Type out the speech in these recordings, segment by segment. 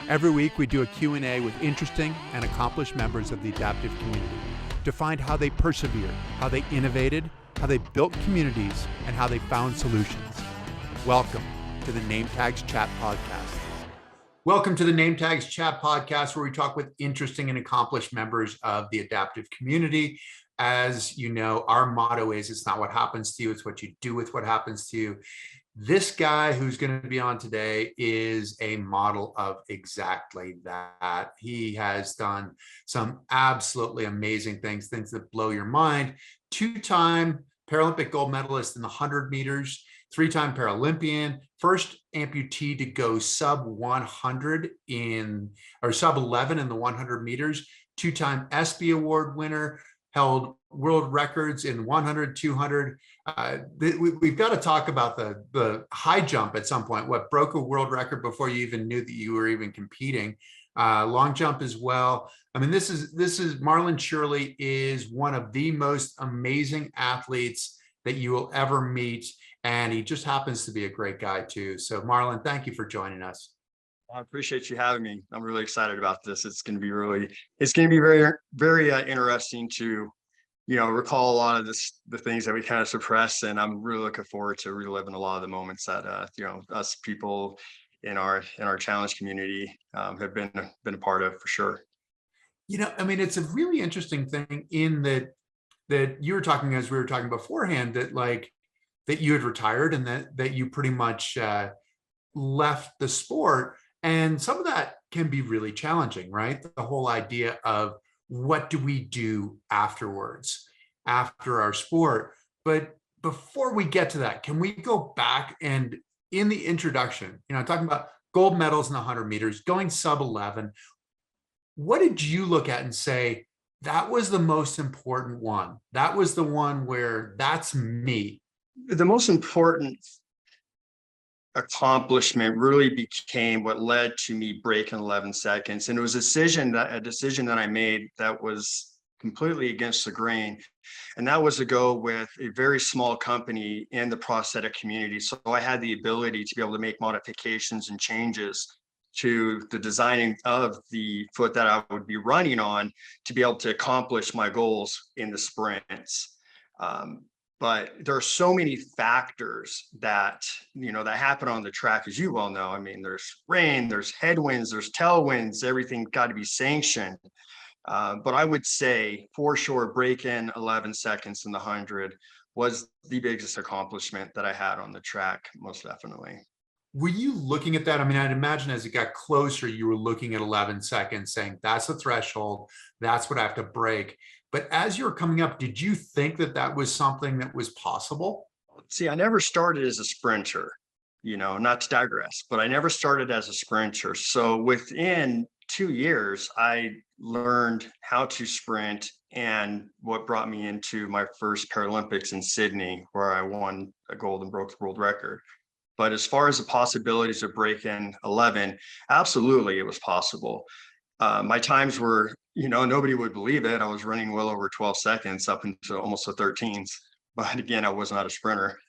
Every week we do a Q&A with interesting and accomplished members of the adaptive community to find how they persevered, how they innovated, how they built communities, and how they found solutions. Welcome to the Nametags Chat Podcast. Welcome to the Nametags Chat Podcast, where we talk with interesting and accomplished members of the adaptive community. As you know, our motto is, it's not what happens to you, it's what you do with what happens to you. This guy who's going to be on today is a model of exactly that. He has done some absolutely amazing things that blow your mind. Two-time Paralympic gold medalist in the 100 meters, three-time Paralympian, first amputee to go sub 100 sub 11 in the 100 meters, two-time ESPY award winner, held world records in 100, 200. We've got to talk about the high jump at some point, what broke a world record before you even knew that you were even competing. Long jump as well. I mean, this is Marlon Shirley is one of the most amazing athletes that you will ever meet. And he just happens to be a great guy too. So Marlon, thank you for joining us. I appreciate you having me. I'm really excited about this. It's going to be very, very interesting to, recall a lot of the things that we kind of suppress. And I'm really looking forward to reliving a lot of the moments that, us people in our challenge community have been a part of, for sure. It's a really interesting thing in that you were talking, as we were talking beforehand, that you had retired and that you pretty much left the sport. And some of that can be really challenging, right? The whole idea of what do we do afterwards, after our sport. But before we get to that, can we go back and in the introduction, talking about gold medals in the 100 meters, going sub 11, what did you look at and say, that was the most important one? That was the one where that's me. The most important accomplishment really became what led to me breaking 11 seconds. And it was a decision that I made that was completely against the grain. And that was to go with a very small company in the prosthetic community. So I had the ability to be able to make modifications and changes to the designing of the foot that I would be running on to be able to accomplish my goals in the sprints. But there are so many factors that happen on the track, as you well know. I mean, there's rain, there's headwinds, there's tailwinds, everything got to be sanctioned. But I would say for sure, break-in 11 seconds in the 100 was the biggest accomplishment that I had on the track, most definitely. Were you looking at that? I mean, I'd imagine as it got closer, you were looking at 11 seconds saying, that's the threshold, that's what I have to break. But as you were coming up, did you think that was something that was possible? See, I never started as a sprinter, not to digress, but I never started as a sprinter. So within 2 years, I learned how to sprint, and what brought me into my first Paralympics in Sydney, where I won a gold and broke the world record. But as far as the possibilities of breaking 11, absolutely, it was possible. My times were, nobody would believe it. I was running well over 12 seconds up into almost the 13s. But again, I was not a sprinter.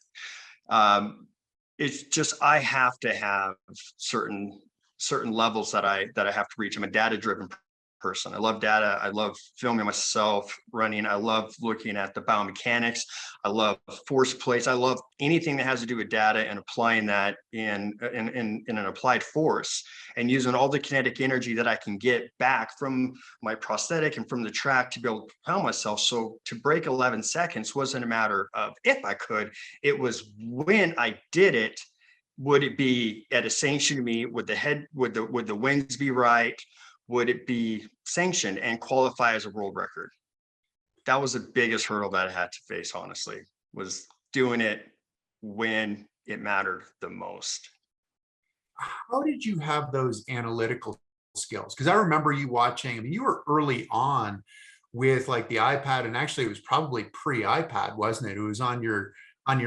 It's just, I have to have certain levels that I have to reach. I'm a data-driven person. I love data. I love filming myself running. I love looking at the biomechanics. I love force plates. I love anything that has to do with data and applying that in an applied force and using all the kinetic energy that I can get back from my prosthetic and from the track to be able to propel myself. So to break 11 seconds wasn't a matter of if I could, it was when I did it. Would it be at a sanctioned meet? Would the winds be right? Would it be sanctioned and qualify as a world record? That was the biggest hurdle that I had to face, honestly, was doing it when it mattered the most. How did you have those analytical skills? Because I remember you watching, you were early on with like the iPad, and actually it was probably pre-iPad, wasn't it? It was on your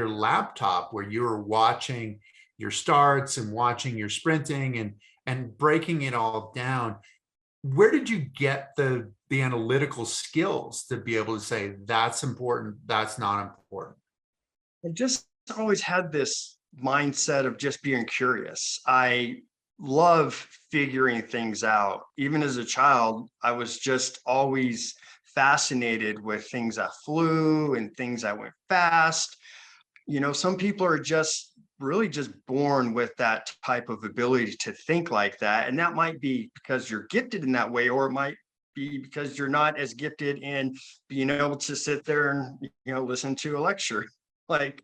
laptop where you were watching your starts and watching your sprinting and breaking it all down. Where did you get the analytical skills to be able to say that's important, that's not important? I just always had this mindset of just being curious. I love figuring things out. Even as a child, I was just always fascinated with things that flew and things that went fast. Some people are just really just born with that type of ability to think like that. And that might be because you're gifted in that way, or it might be because you're not as gifted in being able to sit there and, listen to a lecture like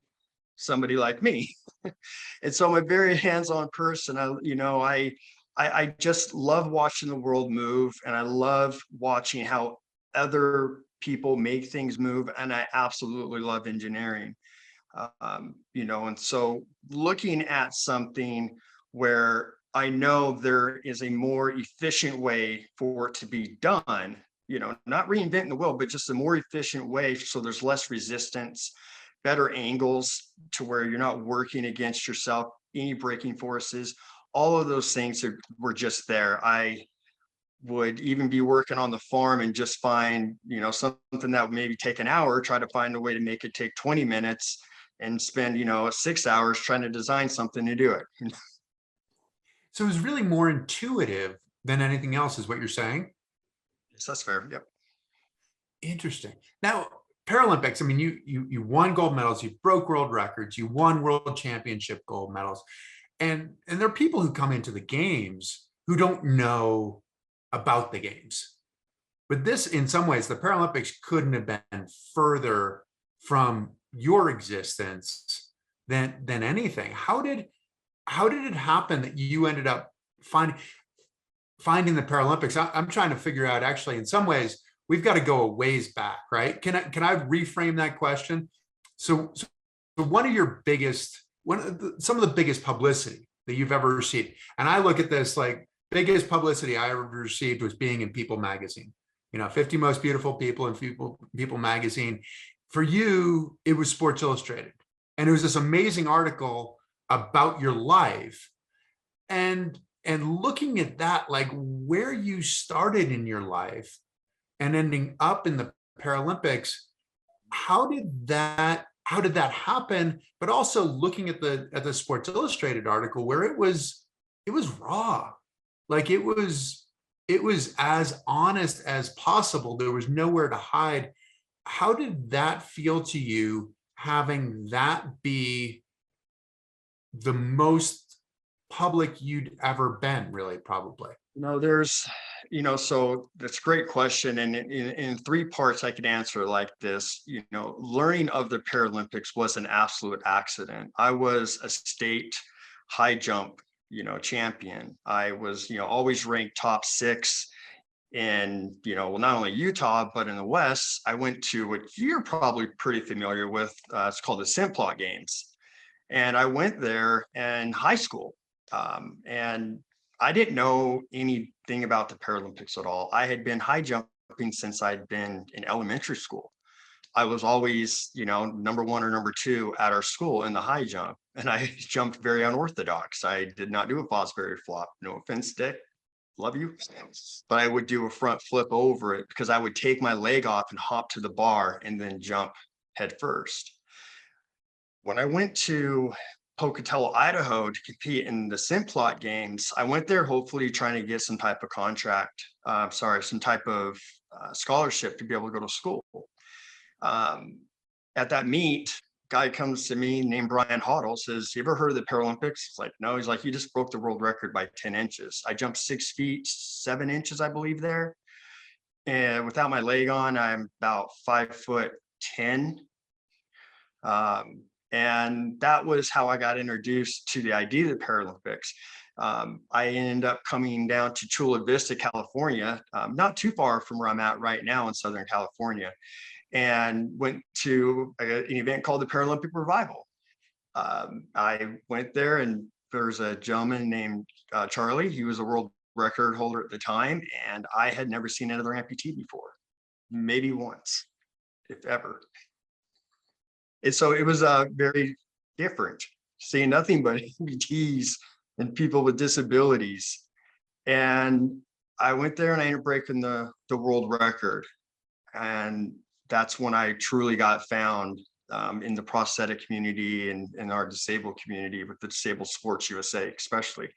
somebody like me. And so I'm a very hands-on person. I just love watching the world move, and I love watching how other people make things move. And I absolutely love engineering. And so looking at something where I know there is a more efficient way for it to be done, not reinventing the wheel, but just a more efficient way. So there's less resistance, better angles to where you're not working against yourself, any braking forces, all of those things were just there. I would even be working on the farm and just find, something that would maybe take an hour, try to find a way to make it take 20 minutes and spend, 6 hours trying to design something to do it. So it was really more intuitive than anything else, is what you're saying? Yes, that's fair. Yep. Interesting. Now, Paralympics, I mean, you won gold medals, you broke world records, you won world championship gold medals. And there are people who come into the games who don't know about the games. But this, in some ways, the Paralympics couldn't have been further from your existence than anything. How did it happen that you ended up finding the Paralympics? I'm trying to figure out, actually, in some ways, we've got to go a ways back, right? Can I reframe that question? So one of your biggest, some of the biggest publicity that you've ever received, and I look at this like biggest publicity I ever received was being in People magazine. 50 most beautiful people in People magazine. For you, it was Sports Illustrated, and it was this amazing article about your life, and looking at that, like where you started in your life and ending up in the Paralympics. How did that happen? But also looking at the Sports Illustrated article, where it was raw, like it was as honest as possible. There was nowhere to hide. How did that feel to you, having that be the most public you'd ever been, really, probably? So that's a great question. And in three parts, I could answer like this. Learning of the Paralympics was an absolute accident. I was a state high jump, champion. I was, always ranked top 6 in, not only Utah, but in the West. I went to what you're probably pretty familiar with. It's called the Simplot Games. And I went there in high school. And I didn't know anything about the Paralympics at all. I had been high jumping since I'd been in elementary school. I was always, number 1 or number 2 at our school in the high jump. And I jumped very unorthodox. I did not do a Fosbury flop. No offense, Dick. Love you. But I would do a front flip over it, because I would take my leg off and hop to the bar and then jump head first. When I went to Pocatello, Idaho to compete in the Simplot Games, I went there hopefully trying to get some type of some type of scholarship to be able to go to school. At that meet, guy comes to me named Brian Hoddle, says, "You ever heard of the Paralympics?" It's like, "No." He's like, "You just broke the world record by 10 inches. I jumped 6 feet, 7 inches, I believe, there. And without my leg on, I'm about 5'10". And that was how I got introduced to the idea of the Paralympics. I ended up coming down to Chula Vista, California, not too far from where I'm at right now in Southern California, and went to an event called the Paralympic Revival. I went there, and there's a gentleman named Charlie. He was a world record holder at the time, and I had never seen another amputee before, maybe once, if ever. And so it was very different, seeing nothing but amputees and people with disabilities. And I went there and I ended up breaking the world record. And that's when I truly got found in the prosthetic community and in our disabled community, with the Disabled Sports USA especially.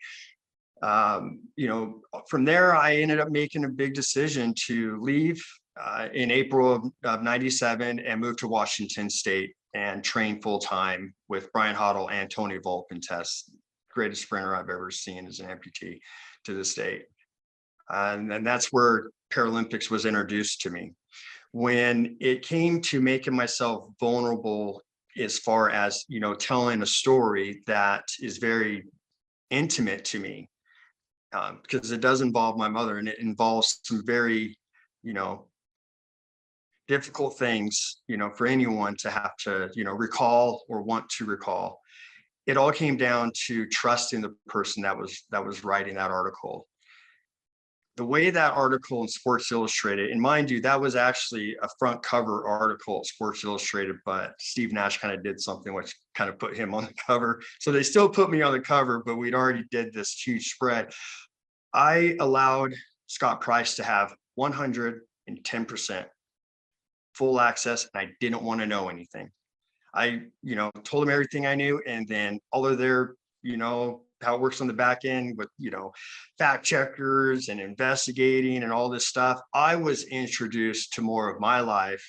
From there, I ended up making a big decision to leave in April of 97 and move to Washington State and train full time with Brian Hoddle and Tony Volpin-Tess, greatest sprinter I've ever seen as an amputee to this day. And that's where Paralympics was introduced to me. When it came to making myself vulnerable as far as, telling a story that is very intimate to me, because it does involve my mother and it involves some very, difficult things, for anyone to have to, recall or want to recall. It all came down to trusting the person that was writing that article. The way that article in Sports Illustrated, and mind you, that was actually a front cover article at Sports Illustrated, but Steve Nash kind of did something which kind of put him on the cover. So they still put me on the cover, but we'd already did this huge spread. I allowed Scott Price to have 110% full access, and I didn't want to know anything. I, told him everything I knew, and then all of their, how it works on the back end with, fact checkers and investigating and all this stuff. I was introduced to more of my life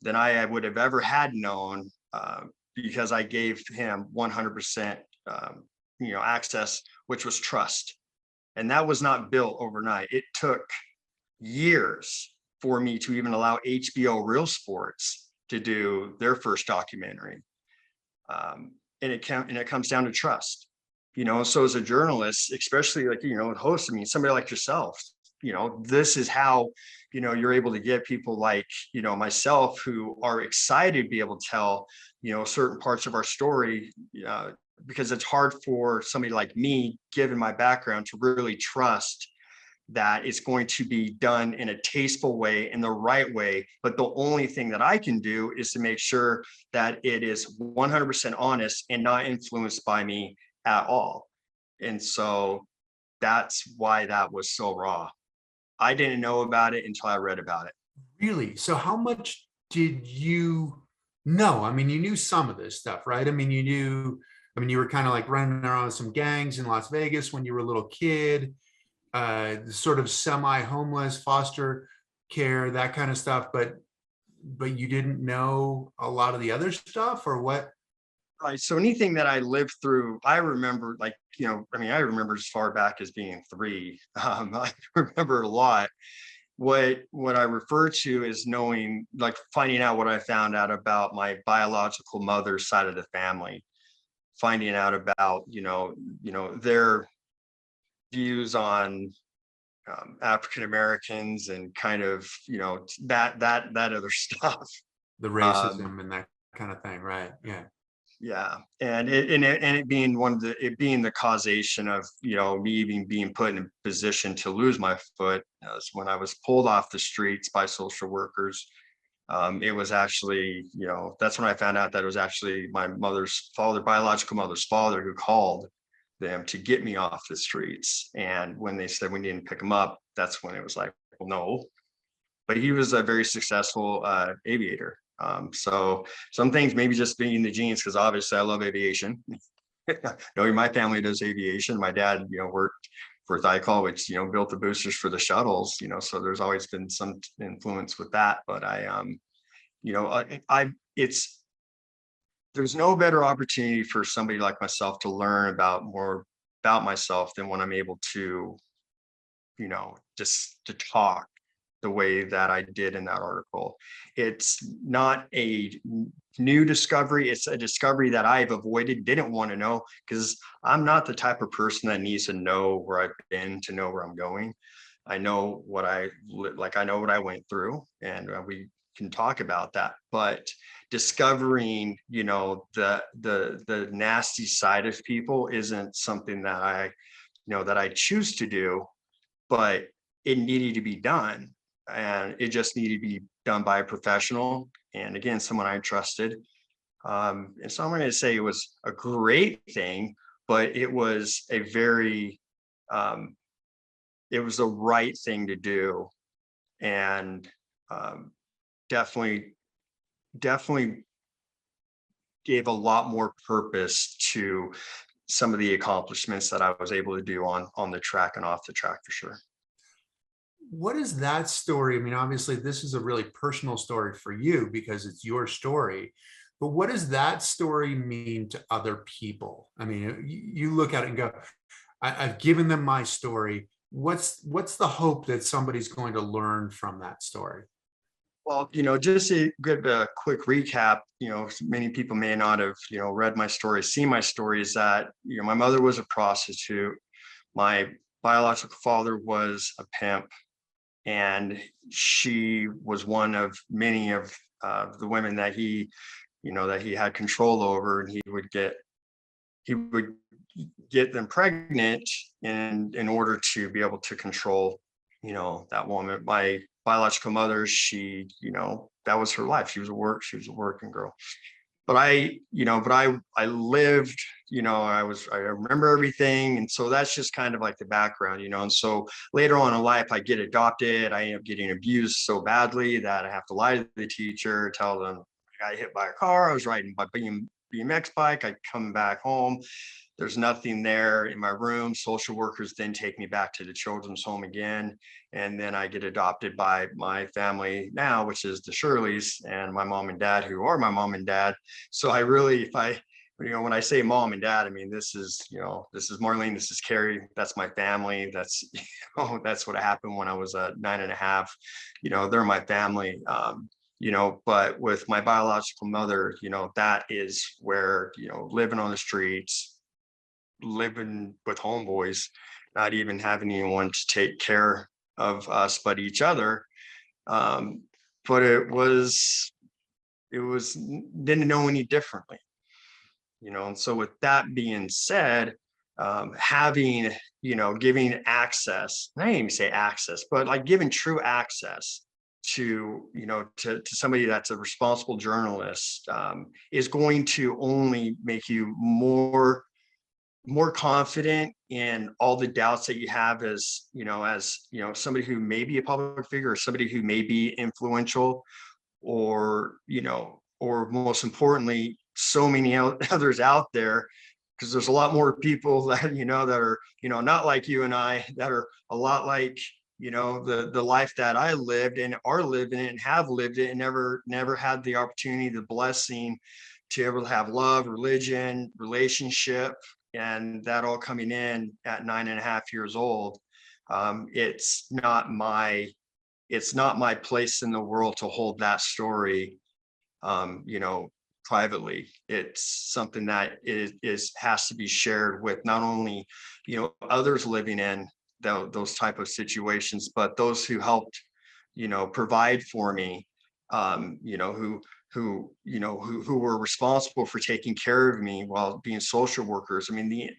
than I would have ever had known, because I gave him 100%, access, which was trust. And that was not built overnight. It took years for me to even allow HBO Real Sports to do their first documentary. And it comes down to trust. So as a journalist, especially like, host, somebody like yourself, this is how, you're able to get people like, myself who are excited to be able to tell, certain parts of our story, because it's hard for somebody like me, given my background, to really trust that it's going to be done in a tasteful way, in the right way. But the only thing that I can do is to make sure that it is 100% honest and not influenced by me at all. And so that's why that was so raw. I didn't know about it until I read about it. Really? So how much did you know? You knew some of this stuff, right? You were kind of like running around with some gangs in Las Vegas when you were a little kid, sort of semi-homeless, foster care, that kind of stuff, but you didn't know a lot of the other stuff, or what? Right. So anything that I lived through, I remember, like, I remember as far back as being 3. I remember a lot. What I refer to is knowing, like, finding out what I found out about my biological mother's side of the family, finding out about, their views on African Americans and kind of, that other stuff. The racism and that kind of thing, right? Yeah. Yeah, and it being the causation of, me even being put in a position to lose my foot, when I was pulled off the streets by social workers. It was actually, that's when I found out that it was actually my biological mother's father, who called them to get me off the streets. And when they said we didn't pick him up, that's when it was like, well, no. But he was a very successful aviator. So some things maybe just being the genes, because obviously I love aviation. Knowing my family does aviation. My dad, worked for Thiokol, which, built the boosters for the shuttles, so there's always been some influence with that. But there's no better opportunity for somebody like myself to learn more about myself than when I'm able to, just to talk the way that I did in that article. It's not a new discovery. It's a discovery that I've avoided, didn't want to know, because I'm not the type of person that needs to know where I've been to know where I'm going. I know what I know what I went through, and we can talk about that. But discovering, the nasty side of people isn't something that I choose to do, but it needed to be done. And it just needed to be done by a professional, and again, someone I trusted. And so I'm going to say it was a great thing, but it was a very, it was the right thing to do, and definitely gave a lot more purpose to some of the accomplishments that I was able to do on the track and off the track for sure. What is that story? I mean, obviously, this is a really personal story for you because it's your story. But what does that story mean to other people? I mean, you look at it and go, I've given them my story. What's the hope that somebody's going to learn from that story? Well, just to give a quick recap, many people may not have, read my story, seen my story, is that, my mother was a prostitute. My biological father was a pimp, and she was one of many of the women that he had control over, and he would get them pregnant in order to be able to control, that woman. My biological mother, she, that was her life. She was a working girl. But I lived, I remember everything. And so that's just kind of like the background, and so later on in life, I get adopted. I end up getting abused so badly that I have to lie to the teacher, tell them I got hit by a car. I was riding my BMX bike. I come back home. There's nothing there in my room. Social workers then take me back to the children's home again. And then I get adopted by my family now, which is the Shirleys, and my mom and dad, who are my mom and dad. So I really, when I say mom and dad, I mean, this is Marlene, this is Carrie, that's my family. That's, that's what happened when I was 9.5, they're my family. But with my biological mother, that is where, living on the streets, living with homeboys, not even having anyone to take care of us but each other. But it was didn't know any differently, and so with that being said, having, giving access, I didn't even say access, but like giving true access to, to somebody that's a responsible journalist, is going to only make you more confident in all the doubts that you have as somebody who may be a public figure, or somebody who may be influential, or or most importantly, so many others out there, because there's a lot more people that that are not like you and I, that are a lot like the life that I lived and are living and have lived it, and never had the opportunity, the blessing to ever have love, religion, relationship, and that all coming in at 9.5 years old. It's not my place in the world to hold that story, privately. It's something that has to be shared with not only, others living in those type of situations, but those who helped, provide for me, who were responsible for taking care of me while being social workers. I mean,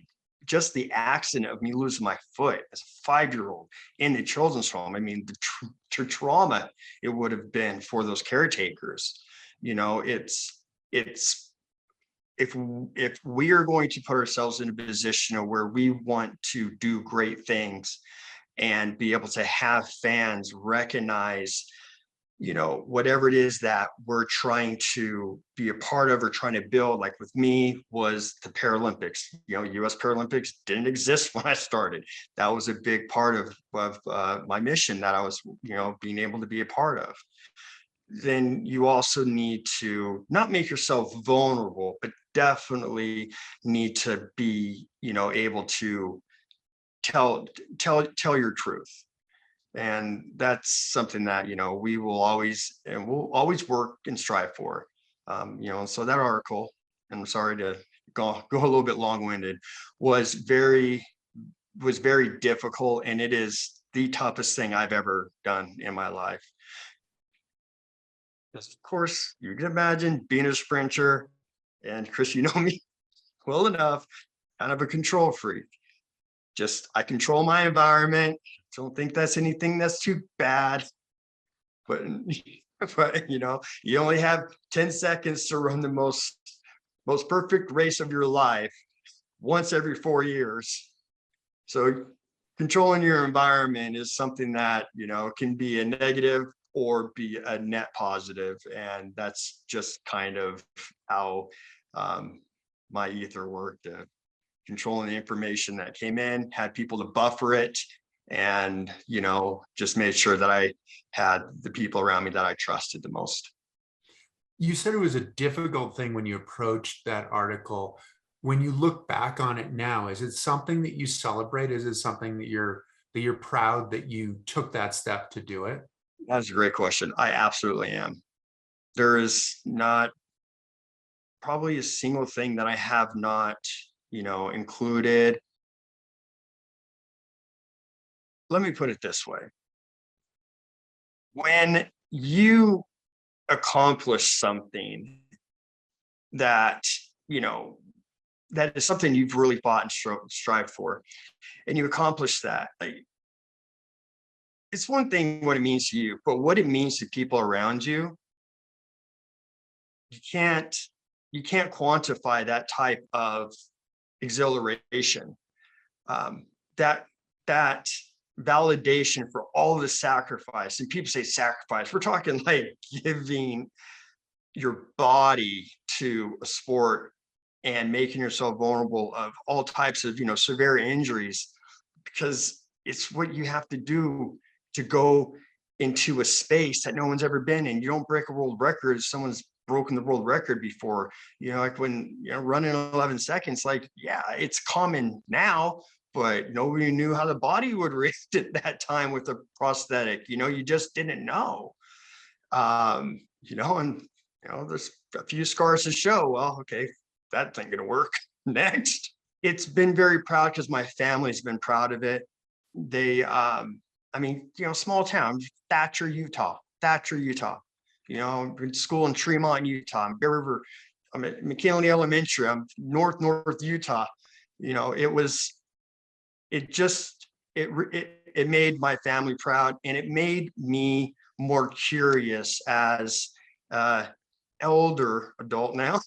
just the accident of me losing my foot as a 5-year-old in the children's home. I mean, the trauma it would have been for those caretakers. It's if we are going to put ourselves in a position of where we want to do great things and be able to have fans recognize, whatever it is that we're trying to be a part of or trying to build. Like with me was the Paralympics. US Paralympics didn't exist when I started. That was a big part of my mission that I was, being able to be a part of. Then you also need to not make yourself vulnerable, but definitely need to be, able to tell your truth. And that's something that, we'll always work and strive for. So that article, and I'm sorry to go a little bit long-winded, was very difficult, and it is the toughest thing I've ever done in my life. Because of course, you can imagine being a sprinter, and Chris, you know me well enough, kind of a control freak. I control my environment. Don't think that's anything that's too bad. But you only have 10 seconds to run the most perfect race of your life once every 4 years. So controlling your environment is something that, can be a negative or be a net positive. And that's just kind of how my ether worked. controlling the information that came in, had people to buffer it, and, just made sure that I had the people around me that I trusted the most. You said it was a difficult thing when you approached that article. When you look back on it now, is it something that you celebrate? Is it something that you're proud that you took that step to do it? That's a great question. I absolutely am. There is not probably a single thing that I have not, included. Let me put it this way. When you accomplish something that, that is something you've really fought and strived for, and you accomplish that, like, it's one thing what it means to you, but what it means to people around you, you can't quantify that type of exhilaration. That validation for all the sacrifice, and people say sacrifice, we're talking like giving your body to a sport and making yourself vulnerable of all types of, severe injuries, because it's what you have to do to go into a space that no one's ever been in. You don't break a world record if someone's broken the world record before. Like when running 11 seconds, like, yeah, it's common now, but nobody knew how the body would react at that time with a prosthetic. You just didn't know. And there's a few scars to show. Well, okay, that ain't gonna work. Next. It's been very proud because my family's been proud of it. They small town, Thatcher, Utah. In school in Tremont, Utah. I'm Bear River. I'm at McKinley Elementary. I'm North Utah. It made my family proud, and it made me more curious as elder adult now.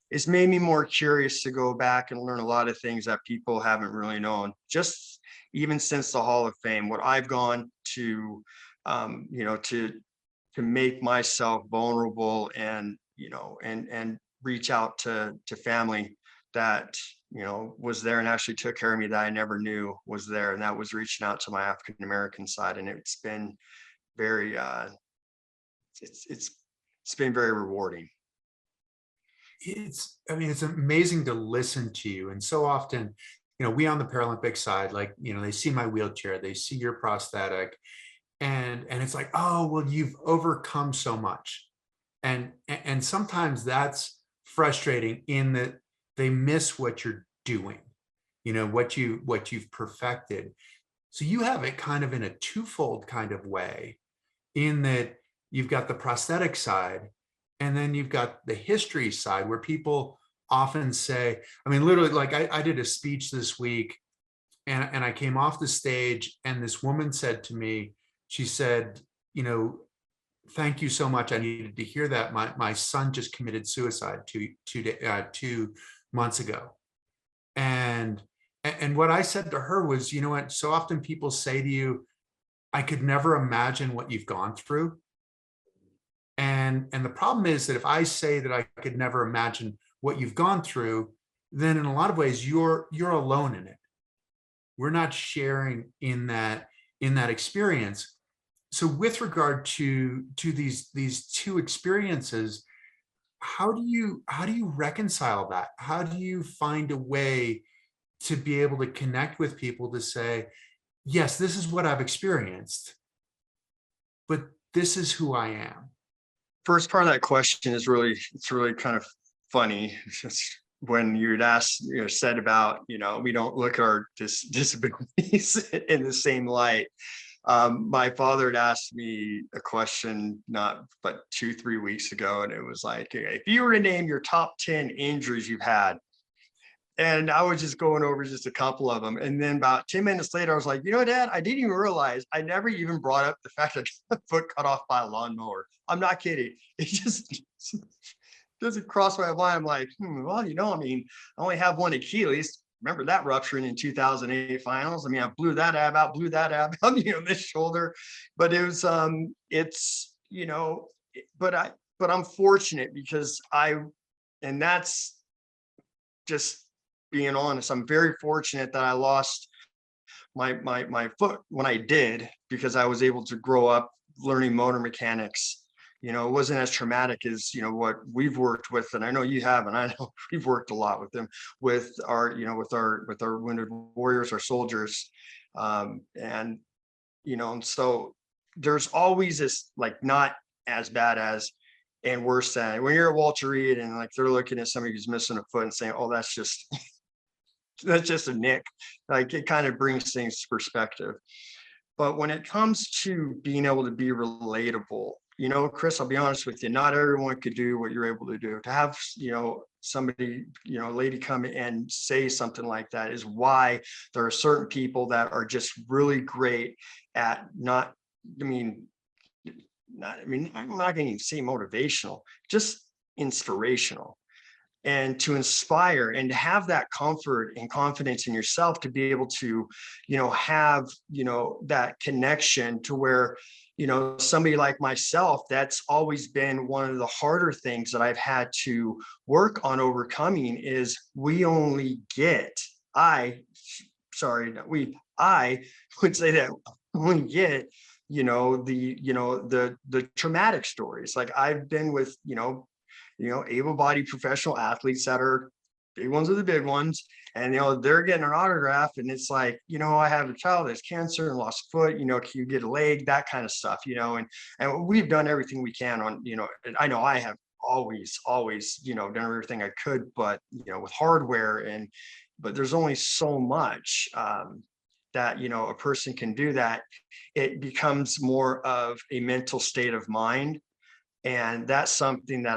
It's made me more curious to go back and learn a lot of things that people haven't really known. Just even since the Hall of Fame, what I've gone to, to make myself vulnerable and, and reach out to family that, was there and actually took care of me that I never knew was there. And that was reaching out to my African-American side. And it's been very, it's been very rewarding. It's amazing to listen to you. And so often, we on the Paralympic side, like, they see my wheelchair, they see your prosthetic, and it's like, oh, well, you've overcome so much. And sometimes that's frustrating in that they miss what you're doing, what you've perfected. So you have it kind of in a twofold kind of way, in that you've got the prosthetic side, and then you've got the history side, where people often say, literally, like I did a speech this week, and I came off the stage, and this woman said to me, she said, thank you so much. I needed to hear that. My son just committed suicide 2 months ago. And what I said to her was, what, so often people say to you, I could never imagine what you've gone through. And the problem is that if I say that I could never imagine what you've gone through, then in a lot of ways you're alone in it. We're not sharing in that experience. So with regard to these two experiences, how do you reconcile that? How do you find a way to be able to connect with people to say, yes, this is what I've experienced, but this is who I am? First part of that question is really kind of funny. It's when you'd asked, said about, we don't look at our disabilities in the same light. My father had asked me a question not but 2-3 weeks ago, and it was like, if you were to name your top 10 injuries you've had, and I was just going over just a couple of them, and then about 10 minutes later I was like, Dad, I didn't even realize I never even brought up the fact that I got my foot cut off by a lawnmower. I'm not kidding. It just doesn't cross my mind. I'm like, well, I only have one Achilles. Remember that rupturing in 2008 finals? I blew that ab out, this shoulder. But it was, but I'm fortunate because and that's just being honest, I'm very fortunate that I lost my foot when I did, because I was able to grow up learning motor mechanics. You know, it wasn't as traumatic as, you know, what we've worked with, and I know you have, and I know we've worked a lot with them, with our, you know, with our wounded warriors, our soldiers. And, you know, and so there's always this, like, not as bad as and worse than when you're at Walter Reed and like they're looking at somebody who's missing a foot and saying, oh, that's just that's just a nick. Like, it kind of brings things to perspective. But when it comes to being able to be relatable, you know, Chris, I'll be honest with you, not everyone could do what you're able to do. To have, you know, somebody, you know, a lady come and say something like that is why there are certain people that are just really great at not, I mean, I'm not going to say motivational, just inspirational, and to inspire and to have that comfort and confidence in yourself to be able to, you know, have, you know, that connection to where, you know, somebody like myself, that's always been one of the harder things that I've had to work on overcoming is we only get, I would say that we get, you know, the traumatic stories. Like, I've been with, able-bodied professional athletes that are big ones are the big ones. And, you know, they're getting an autograph and it's like, you know, I have a child that's cancer and lost a foot, you know, can you get a leg, that kind of stuff, you know, and we've done everything we can on, you know, and I know I have always, you know, done everything I could, but, you know, with hardware but there's only so much that, you know, a person can do that. It becomes more of a mental state of mind. And that's something that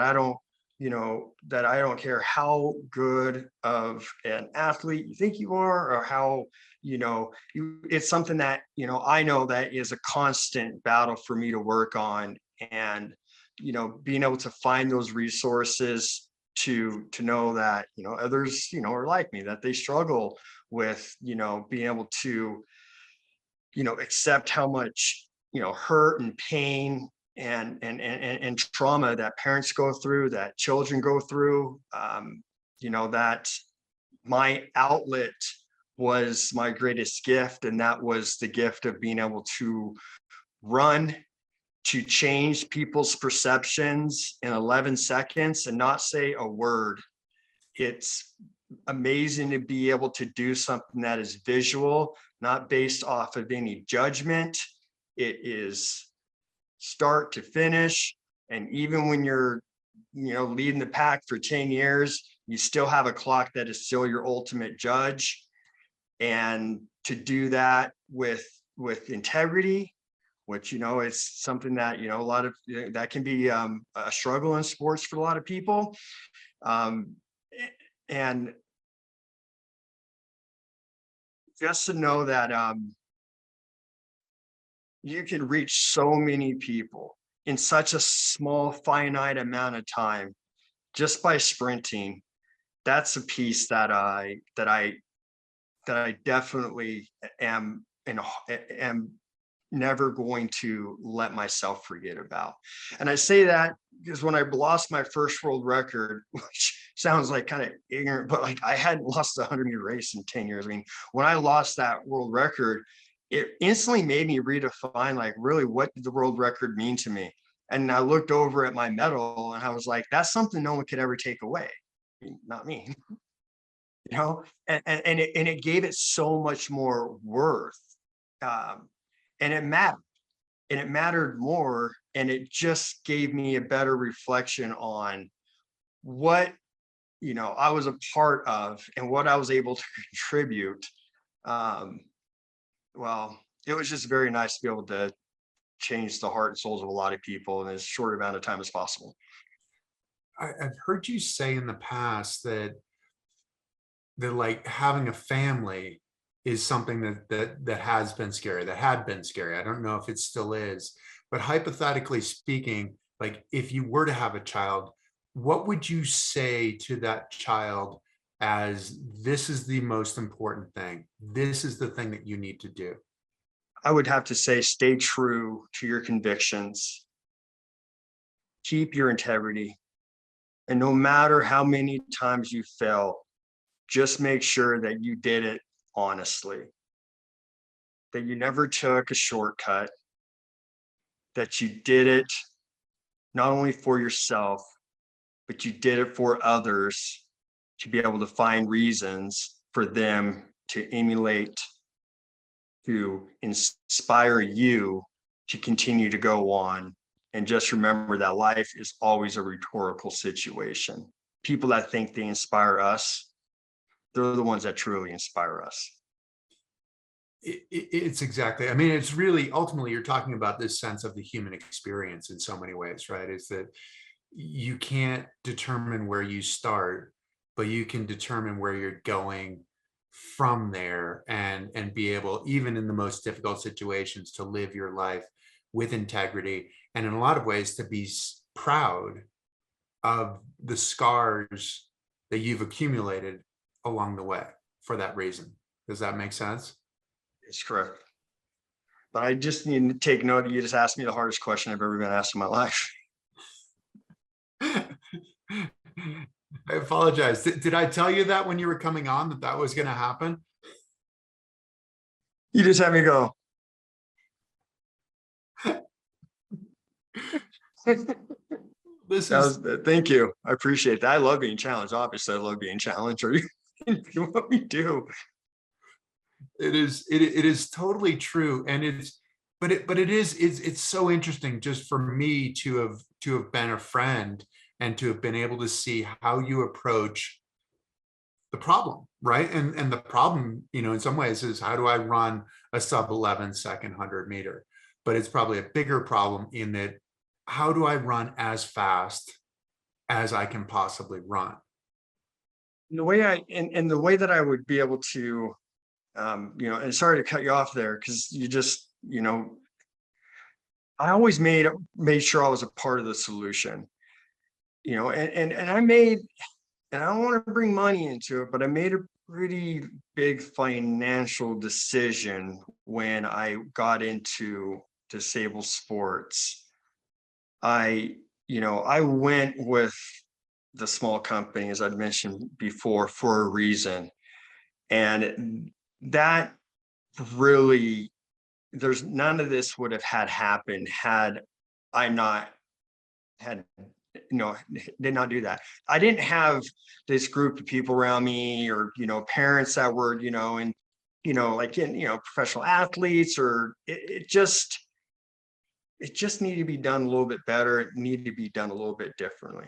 that I don't care how good of an athlete you think you are, or how, it's something that, I know that is a constant battle for me to work on. And, being able to find those resources to know that, others, are like me, that they struggle with, being able to, accept how much, hurt and pain and trauma that parents go through, that children go through. That my outlet was my greatest gift, and that was the gift of being able to run, to change people's perceptions in 11 seconds and not say a word. It's amazing to be able to do something that is visual, not based off of any judgment. It is start to finish. And even when you're, leading the pack for 10 years, you still have a clock that is still your ultimate judge. And to do that with integrity, which, it's something that, a lot of that can be a struggle in sports for a lot of people. And just to know that you can reach so many people in such a small, finite amount of time just by sprinting. That's a piece that I definitely am never going to let myself forget about. And I say that because when I lost my first world record, which sounds like kind of ignorant, but like I hadn't lost a 100-meter race in 10 years. I mean, when I lost that world record, it instantly made me redefine, like, really, what did the world record mean to me? And I looked over at my medal and I was like, that's something no one could ever take away. I mean, not me, and it gave it so much more worth. And it mattered more. And it just gave me a better reflection on what, I was a part of and what I was able to contribute. Well, it was just very nice to be able to change the heart and souls of a lot of people in as short amount of time as possible. I've heard you say in the past that like having a family is something that has been scary, that had been scary. I don't know if it still is, but hypothetically speaking, like if you were to have a child, what would you say to that child as this is the most important thing? This is the thing that you need to do. I would have to say, stay true to your convictions, keep your integrity. And no matter how many times you fail, just make sure that you did it honestly, that you never took a shortcut, that you did it not only for yourself, but you did it for others, to be able to find reasons for them to emulate, to inspire you to continue to go on. And just remember that life is always a rhetorical situation. People that think they inspire us, they're the ones that truly inspire us. It's exactly, I mean, it's really, ultimately, you're talking about this sense of the human experience in so many ways, right? Is that you can't determine where you start, but you can determine where you're going from there, and be able, even in the most difficult situations, to live your life with integrity, and in a lot of ways to be proud of the scars that you've accumulated along the way for that reason. Does that make sense? It's correct. But I just need to take note that you just asked me the hardest question I've ever been asked in my life. I apologize. Did I tell you that when you were coming on, that that was going to happen? You just had me go. Thank you. I appreciate that. I love being challenged. Obviously, I love being challenged. Or you do what we do. It is totally true. And it's so interesting just for me to have been a friend, and to have been able to see how you approach the problem, right? And the problem, in some ways, is how do I run a sub 11-second 100-meter? But it's probably a bigger problem in that, how do I run as fast as I can possibly run? The way the way that I would be able to, and sorry to cut you off there, because you just, I always made sure I was a part of the solution, and I don't want to bring money into it, but I made a pretty big financial decision when I got into disabled sports. I went with the small company, as I'd mentioned before, for a reason. And that really, there's none of this would have happened had I not did not do that. I didn't have this group of people around me, or, parents that were, professional athletes, or it just needed to be done a little bit better. It needed to be done a little bit differently.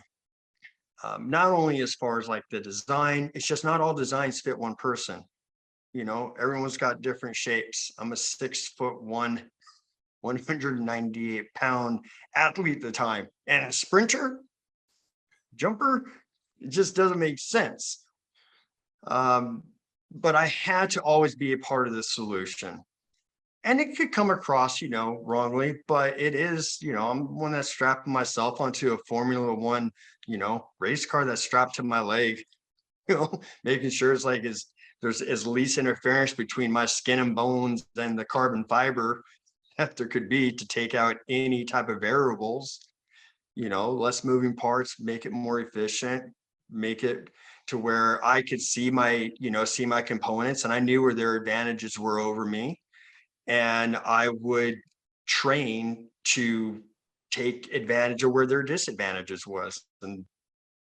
Not only as far as like the design, it's just not all designs fit one person. Everyone's got different shapes. I'm a 6'1", 198-pound athlete at the time, and a sprinter, jumper, it just doesn't make sense. But I had to always be a part of the solution. And it could come across, wrongly, but it is, I'm one that's strapping myself onto a Formula One, race car that's strapped to my leg, making sure it's like there's as least interference between my skin and bones and the carbon fiber that there could be, to take out any type of variables, less moving parts, make it more efficient, make it to where I could see my components, and I knew where their advantages were over me. And I would train to take advantage of where their disadvantages was. And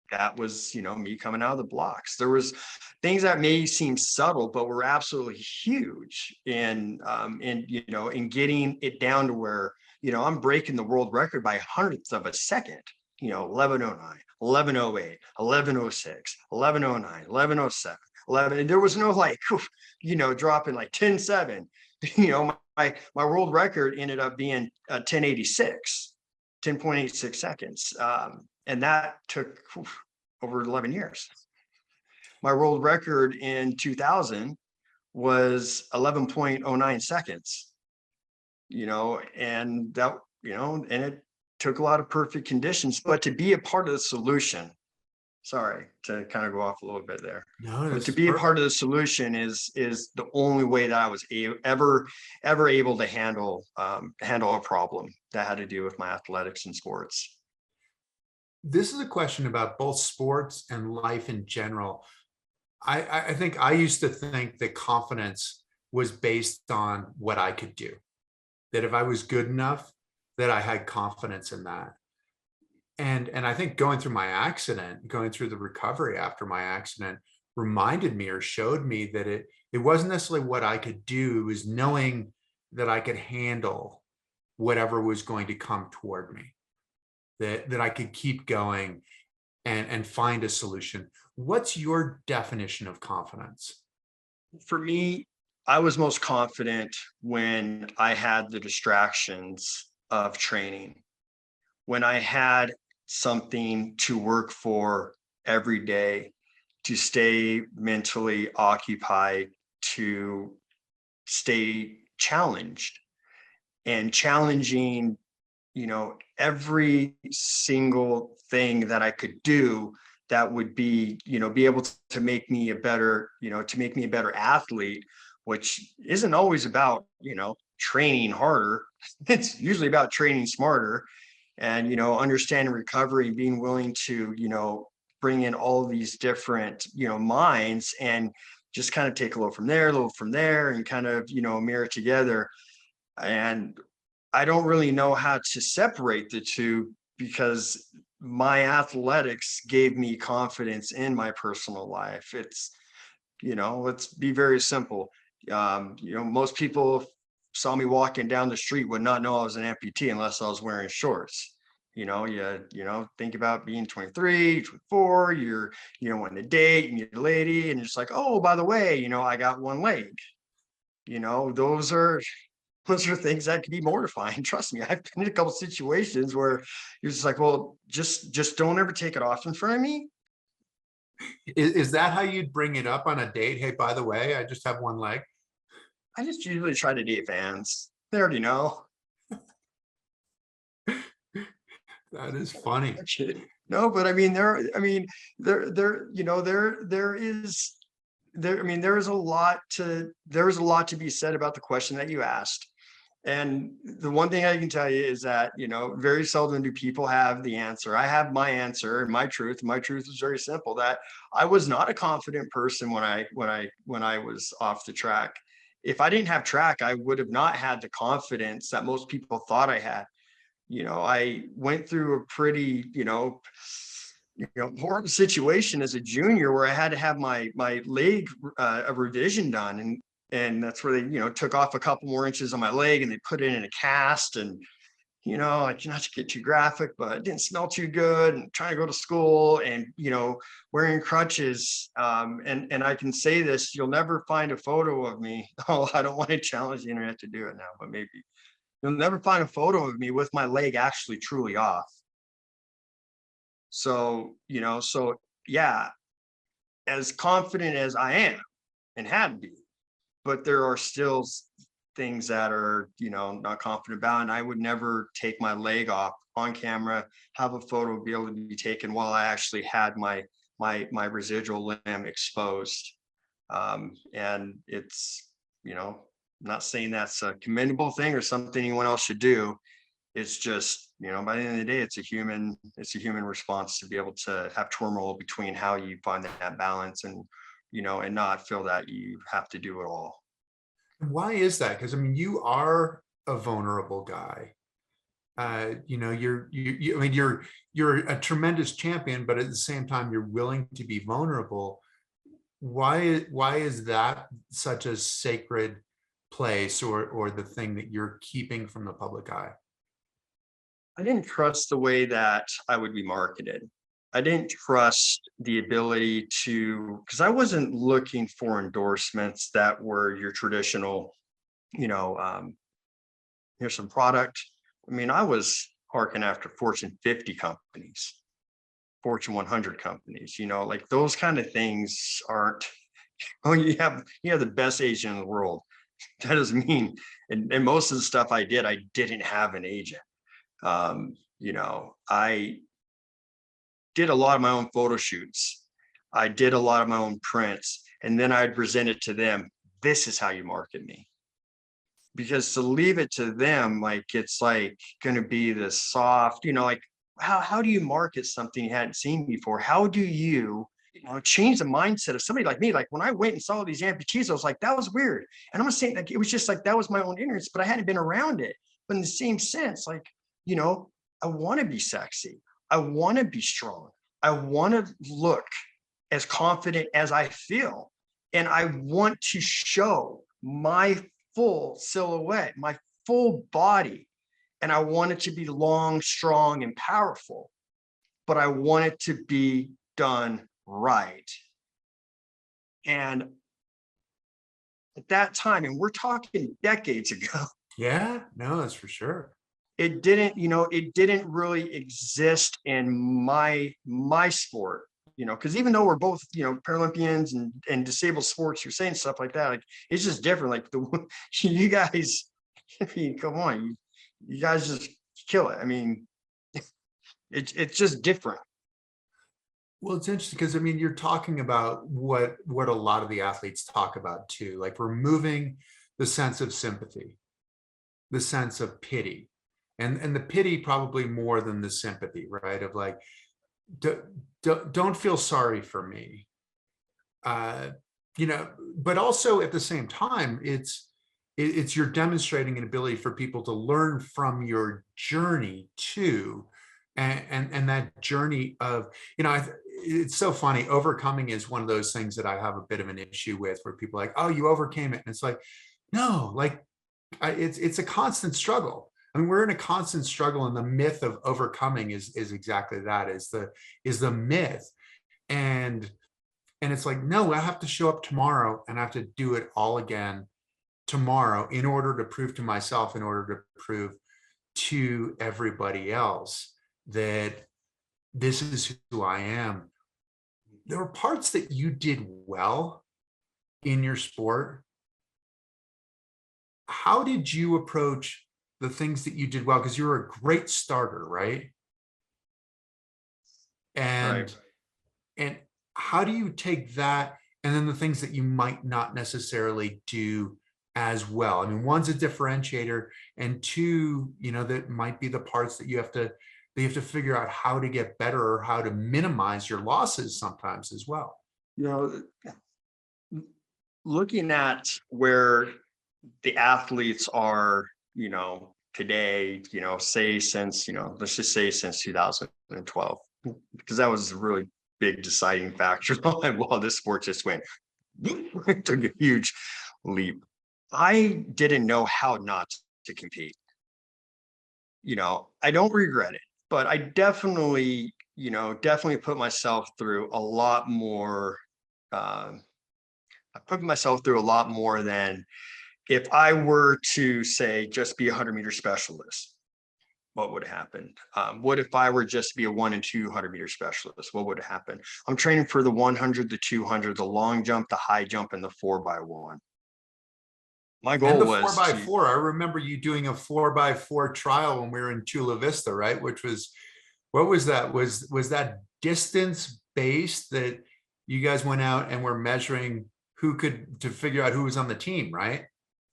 that was, me coming out of the blocks. There was things that may seem subtle, but were absolutely huge in getting it down to where, I'm breaking the world record by hundredths of a second, 11:09, 11:08, 11:06, 11:09, 11:07, 11. And there was no dropping like 10:7. My world record ended up being 10.86 seconds. And that took over 11 years. My world record in 2000 was 11.09 seconds, and that, and it took a lot of perfect conditions, but to be a part of the solution, sorry to kind of go off a little bit there. No, but to be perfect. A part of the solution is the only way that I was ever able to handle a problem that had to do with my athletics and sports. This is a question about both sports and life in general. I think I used to think that confidence was based on what I could do, that if I was good enough, that I had confidence in that. And I think going through my accident, going through the recovery after my accident reminded me or showed me that it wasn't necessarily what I could do, it was knowing that I could handle whatever was going to come toward me, that I could keep going and find a solution. What's your definition of confidence? For me, I was most confident when I had the distractions of training, when I had something to work for every day, to stay mentally occupied, to stay challenged and challenging, every single thing that I could do that would be able to make me a better, to make me a better athlete, which isn't always about, training harder. It's usually about training smarter and, understanding recovery and being willing to, bring in all these different, minds and just kind of take a little from there and kind of, mirror together. And I don't really know how to separate the two because my athletics gave me confidence in my personal life. It's, let's be very simple. Most people saw me walking down the street would not know I was an amputee unless I was wearing shorts. Think about being 23, 24, you're, wanting to date and you're a lady and you're just like, oh, by the way, I got one leg. Those are things that can be mortifying. Trust me, I've been in a couple situations where you're just like, well, just don't ever take it off in front of me. Is that how you'd bring it up on a date? Hey, by the way, I just have one leg. I just usually try to date fans. They already know. That is funny. No, but I mean, there's a lot to be said about the question that you asked. And the one thing I can tell you is that, very seldom do people have the answer. I have my answer and my truth. My truth is very simple, that I was not a confident person when I was off the track. If I didn't have track, I would have not had the confidence that most people thought I had. I went through a pretty, horrible situation as a junior where I had to have my leg a revision done, and that's where they took off a couple more inches on my leg and they put it in a cast, and like, not to get too graphic, but it didn't smell too good, and trying to go to school and wearing crutches, and I can say this, you'll never find a photo of me. Oh, I don't want to challenge the internet to do it now, but maybe you'll never find a photo of me with my leg actually truly off. So, yeah, as confident as I am and had been, but there are still things that are, not confident about. And I would never take my leg off on camera, have a photo be able to be taken while I actually had my residual limb exposed. And it's, I'm not saying that's a commendable thing or something anyone else should do. It's just, by the end of the day, it's a human response to be able to have turmoil between how you find that balance and, and not feel that you have to do it all. Why is that? Because I mean, you are a vulnerable guy. You're a tremendous champion, but at the same time, you're willing to be vulnerable. Why is that such a sacred place or the thing that you're keeping from the public eye? I didn't trust the way that I would be marketed. I didn't trust the ability to, because I wasn't looking for endorsements that were your traditional, here's some product. I mean, I was harking after Fortune 50 companies, Fortune 100 companies, like those kind of things aren't, oh, you have the best agent in the world. That doesn't mean, and most of the stuff I didn't have an agent. I did a lot of my own photo shoots. I did a lot of my own prints, and then I'd present it to them. This is how you market me. Because to leave it to them, like, it's like going to be this soft, like, how do you market something you hadn't seen before? How do you change the mindset of somebody like me. Like when I went and saw these amputees, I was like, that was weird. And I'm not saying like, it was just like, that was my own ignorance, but I hadn't been around it. But in the same sense, like, I want to be sexy. I want to be strong. I want to look as confident as I feel. And I want to show my full silhouette, my full body. And I want it to be long, strong, and powerful. But I want it to be done right. And at that time, and we're talking decades ago, Yeah, no, that's for sure. it didn't really exist in my sport, because even though we're both, Paralympians and disabled sports, you're saying stuff like that, like it's just different. Like you guys, I mean, come on, you guys just kill it. I mean, it's just different. Well, it's interesting because I mean, you're talking about what a lot of the athletes talk about too, like removing the sense of sympathy, the sense of pity, and the pity probably more than the sympathy, right? Of like, don't feel sorry for me, but also at the same time, it's you're demonstrating an ability for people to learn from your journey too. And that journey of, it's so funny. Overcoming is one of those things that I have a bit of an issue with, where people are like, oh, you overcame it. And it's like, no, like it's a constant struggle. I mean, we're in a constant struggle, and the myth of overcoming is exactly that, is the myth. And it's like, no, I have to show up tomorrow and I have to do it all again tomorrow in order to prove to myself, in order to prove to everybody else that this is who I am. There were parts that you did well in your sport. How did you approach the things that you did well? Because you were a great starter, right? And how do you take that and then the things that you might not necessarily do as well? I mean, one's a differentiator, and two, that might be the parts that you have to figure out how to get better, or how to minimize your losses sometimes as well. Looking at where the athletes are, today, say since, let's just say since 2012, because that was a really big deciding factor. Well, this sport just took a huge leap. I didn't know how not to compete. I don't regret it, but I definitely put myself through a lot more. I put myself through a lot more than if I were to say just be a 100-meter specialist. What would happen? What if I were just to be a 1 and 200-meter specialist? What would happen? I'm training for the 100, the 200, the long jump, the high jump, and the 4x1. My goal was 4x4. I remember you doing a 4x4 trial when we were in Chula Vista, right? Which was, what was that? Was that distance based, that you guys went out and were measuring to figure out who was on the team, right?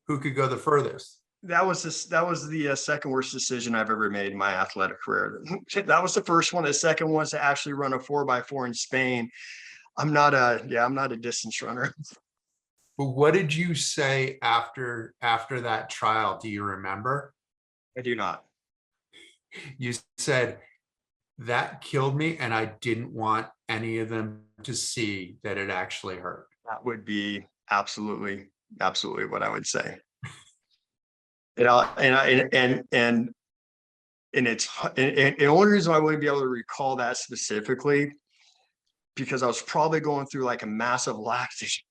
Who could go the furthest? That was the second worst decision I've ever made in my athletic career. That was the first one. The second one was to actually run a 4x4 in Spain. I'm not a distance runner. But what did you say after that trial? Do you remember? I do not. You said, that killed me, and I didn't want any of them to see that it actually hurt. That would be absolutely what I would say. And the only reason I wouldn't be able to recall that specifically, because I was probably going through like a massive lactation.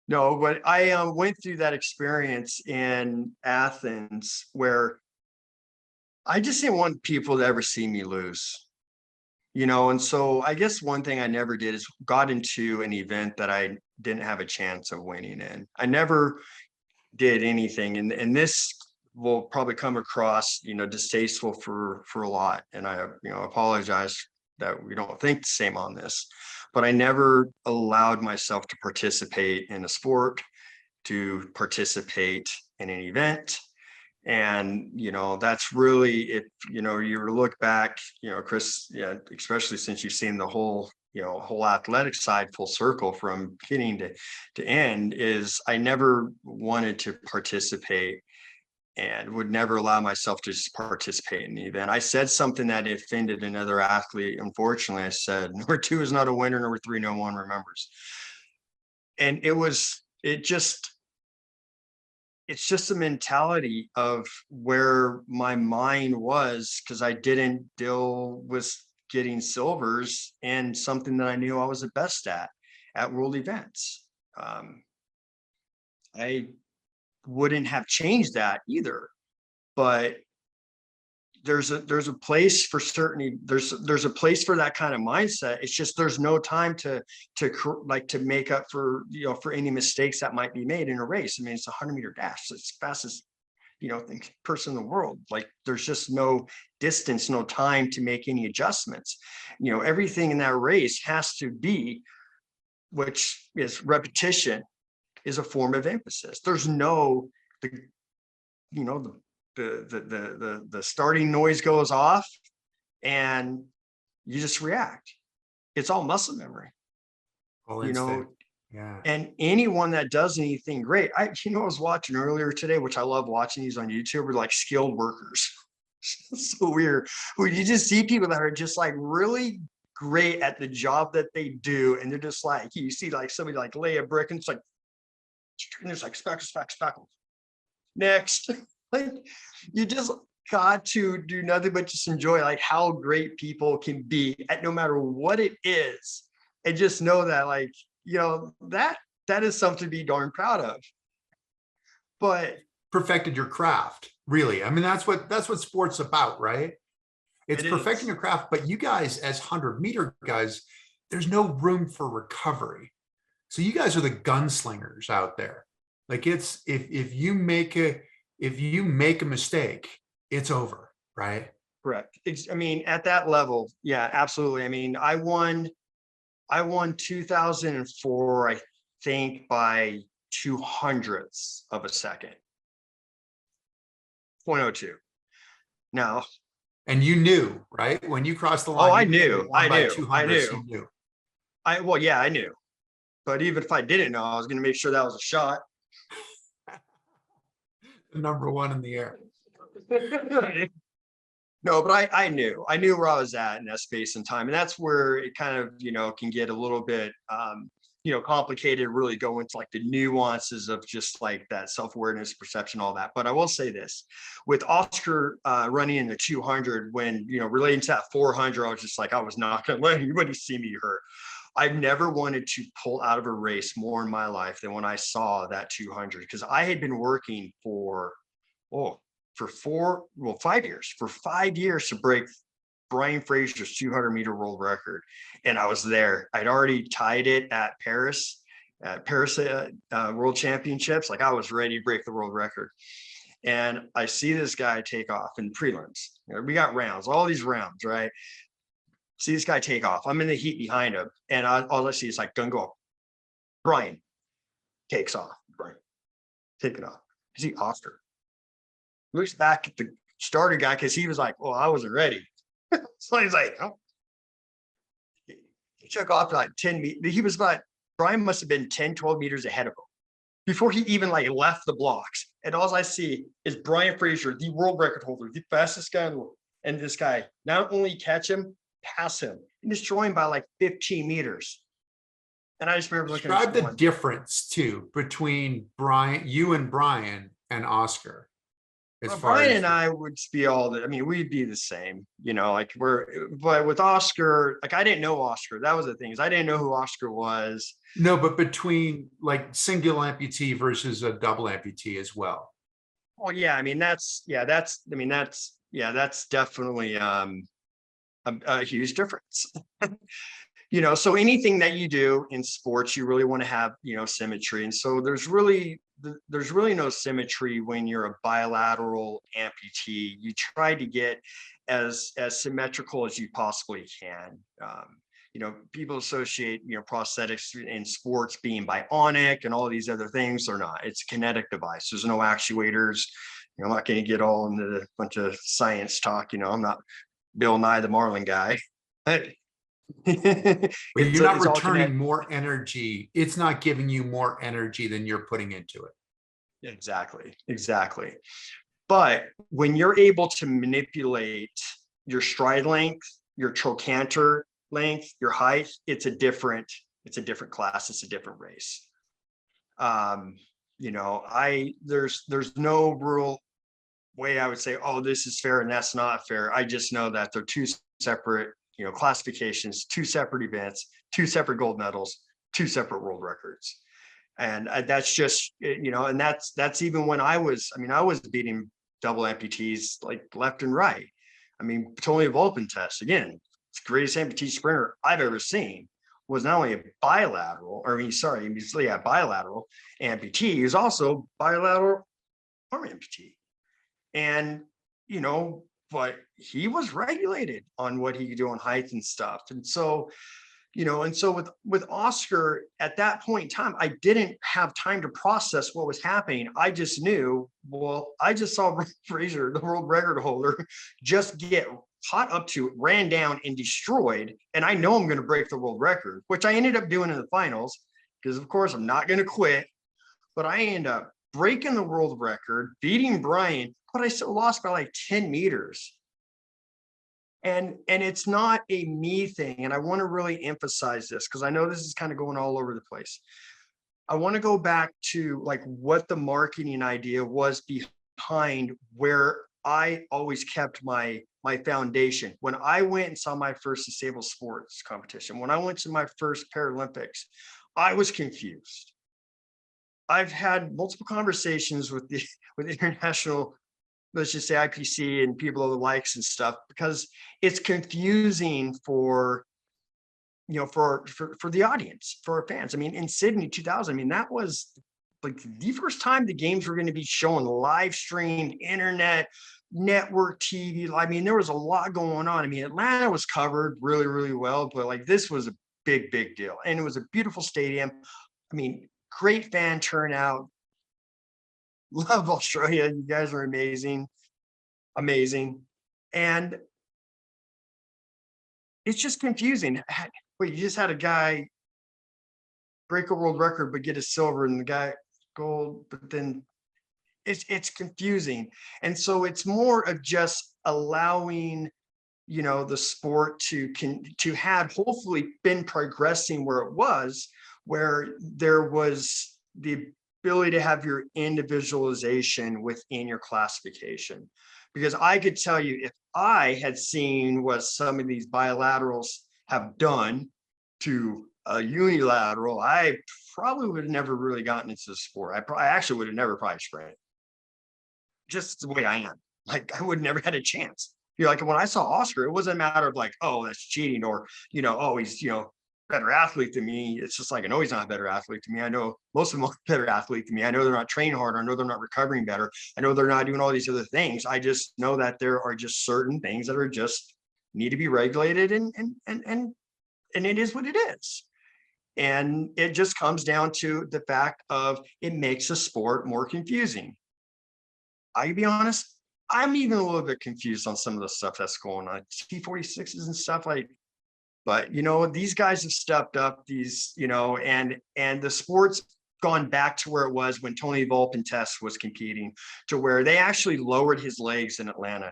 No, but I went through that experience in Athens where I just didn't want people to ever see me lose. And so I guess one thing I never did is got into an event that I didn't have a chance of winning in. I never did anything, and this will probably come across, distasteful for a lot. And I, apologize that we don't think the same on this, but I never allowed myself to participate in a sport, to participate in an event, And, that's really, if, you look back, Chris, yeah, especially since you've seen the whole athletic side full circle from beginning to end, is I never wanted to participate and would never allow myself to just participate in the event. I said something that offended another athlete. Unfortunately, I said, number 2 is not a winner. Number 3, no one remembers. And it's just a mentality of where my mind was, because I didn't deal with getting silvers and something that I knew I was the best at world events. I wouldn't have changed that either, but there's a place for there's a place for that kind of mindset. It's just there's no time to make up for for any mistakes that might be made in a race. I mean, it's a 100-meter dash. It's the fastest person in the world. Like, there's just no distance, no time to make any adjustments. Everything in that race has to be, which is repetition, is a form of emphasis. There's no the starting noise goes off and you just react. It's all muscle memory. Yeah. And anyone that does anything great, I was watching earlier today, which I love watching these on YouTube, are like skilled workers. It's so weird. Where you just see people that are just like really great at the job that they do. And they're just like, you see like somebody like lay a brick and it's like, and there's like speckles. Next. Like, you just got to do nothing but just enjoy like how great people can be at no matter what it is. And just know that, like, that is something to be darn proud of. But Perfected your craft, really. I mean, that's what sports about, right? It's perfecting your craft. But you guys, as 100-meter guys, there's no room for recovery. So you guys are the gunslingers out there. Like, it's if you make a mistake, it's over, right? Correct. I mean, at that level, yeah, absolutely. I mean, I won 2004, I think, by 200ths of a second. 0.02. Now. And you knew, right? When you crossed the line. Oh, I knew. You knew. Well, yeah, I knew. But even if I didn't know, I was going to make sure that was a shot. Number 1 in the air. No, but I knew where I was at in that space and time. And that's where it kind of, can get a little bit, complicated, really go into like the nuances of just like that self-awareness, perception, all that. But I will say this, with Oscar running in the 200, when, relating to that 400, I was just like, I was not going to let anybody see me hurt. I've never wanted to pull out of a race more in my life than when I saw that 200, because I had been working for 5 years, to break Brian Frazier's 200-meter world record. And I was there. I'd already tied it at Paris World Championships. Like, I was ready to break the world record. And I see this guy take off in prelims. We got rounds, all these rounds, right? See this guy take off. I'm in the heat behind him. And all I see is like, gun go up. Brian takes off. Brian, take it off. I see Oscar. Looks back at the starter guy, because he was like, well, I wasn't ready. So he's like, oh. He took off like 10 meters. Brian must have been 10, 12 meters ahead of him before he even like left the blocks. And all I see is Brian Frazier, the world record holder, the fastest guy in the world. And this guy not only catch him, pass him, and destroy him by like 15 meters. And I just remember looking at the difference too between you and Brian and Oscar. Brian and I would be we'd be the same, but with Oscar, like, I didn't know Oscar. That was the thing, is I didn't know who Oscar was. No, but between like single amputee versus a double amputee as well. Well, yeah, that's definitely a huge difference. So anything that you do in sports, you really want to have, symmetry. And so there's really no symmetry when you're a bilateral amputee. You try to get as symmetrical as you possibly can. People associate, prosthetics in sports being bionic and all these other things. They're not. It's a kinetic device. There's no actuators. I'm not going to get all into a bunch of science talk. I'm not Bill Nye the Marlin guy. But you're not it's all returning connected. more energy. It's not giving you more energy than you're putting into it. Exactly. But when you're able to manipulate your stride length, your trochanter length, your height, it's a different class. It's a different race. There's no real way I would say, oh, this is fair and that's not fair. I just know that they're two separate, classifications, two separate events, two separate gold medals, two separate world records. And that's just, and that's even when I was beating double amputees like left and right. Tony Volpin test, again, it's the greatest amputee sprinter I've ever seen, was not only a bilateral amputee, he was also bilateral arm amputee. And, but he was regulated on what he could do on height and stuff. And so, with Oscar at that point in time, I didn't have time to process what was happening. I just knew, I just saw Fraser, the world record holder, just get caught up to it, ran down and destroyed. And I know I'm going to break the world record, which I ended up doing in the finals, because of course I'm not going to quit. But I end up breaking the world record, beating Brian, but I still lost by like 10 meters. And it's not a me thing. And I want to really emphasize this, because I know this is kind of going all over the place. I want to go back to like what the marketing idea was behind where I always kept my foundation. When I went and saw my first disabled sports competition, when I went to my first Paralympics, I was confused. I've had multiple conversations with the international, let's just say IPC and people of the likes and stuff, because it's confusing for the audience, for our fans. In Sydney 2000, that was like the first time the games were going to be shown live streamed, internet, network TV. There was a lot going on. Atlanta was covered really, really well, but like this was a big, big deal. And it was a beautiful stadium. Great fan turnout. Love Australia. You guys are amazing. And it's just confusing. Wait, you just had a guy break a world record, but get a silver, and the guy gold, but then it's confusing. And so it's more of just allowing, the sport to have hopefully been progressing where there was the ability to have your individualization within your classification. Because I could tell you, if I had seen what some of these bilaterals have done to a unilateral, I probably would have never really gotten into the sport. I actually would have never probably sprinted. Just the way I am. Like I would never had a chance. Like when I saw Oscar, it wasn't a matter of like, oh, that's cheating, or, oh, he's, better athlete than me. It's just like, I know he's not a better athlete than me. I know most of them are better athlete than me. I know they're not training harder. I know they're not recovering better. I know they're not doing all these other things. I just know that there are just certain things that are just need to be regulated, and it is what it is. And it just comes down to the fact of it makes the sport more confusing. I'll be honest, I'm even a little bit confused on some of the stuff that's going on, T46s and stuff like. But these guys have stepped up. And the sport's gone back to where it was when Tony Volpin test was competing, to where they actually lowered his legs in Atlanta.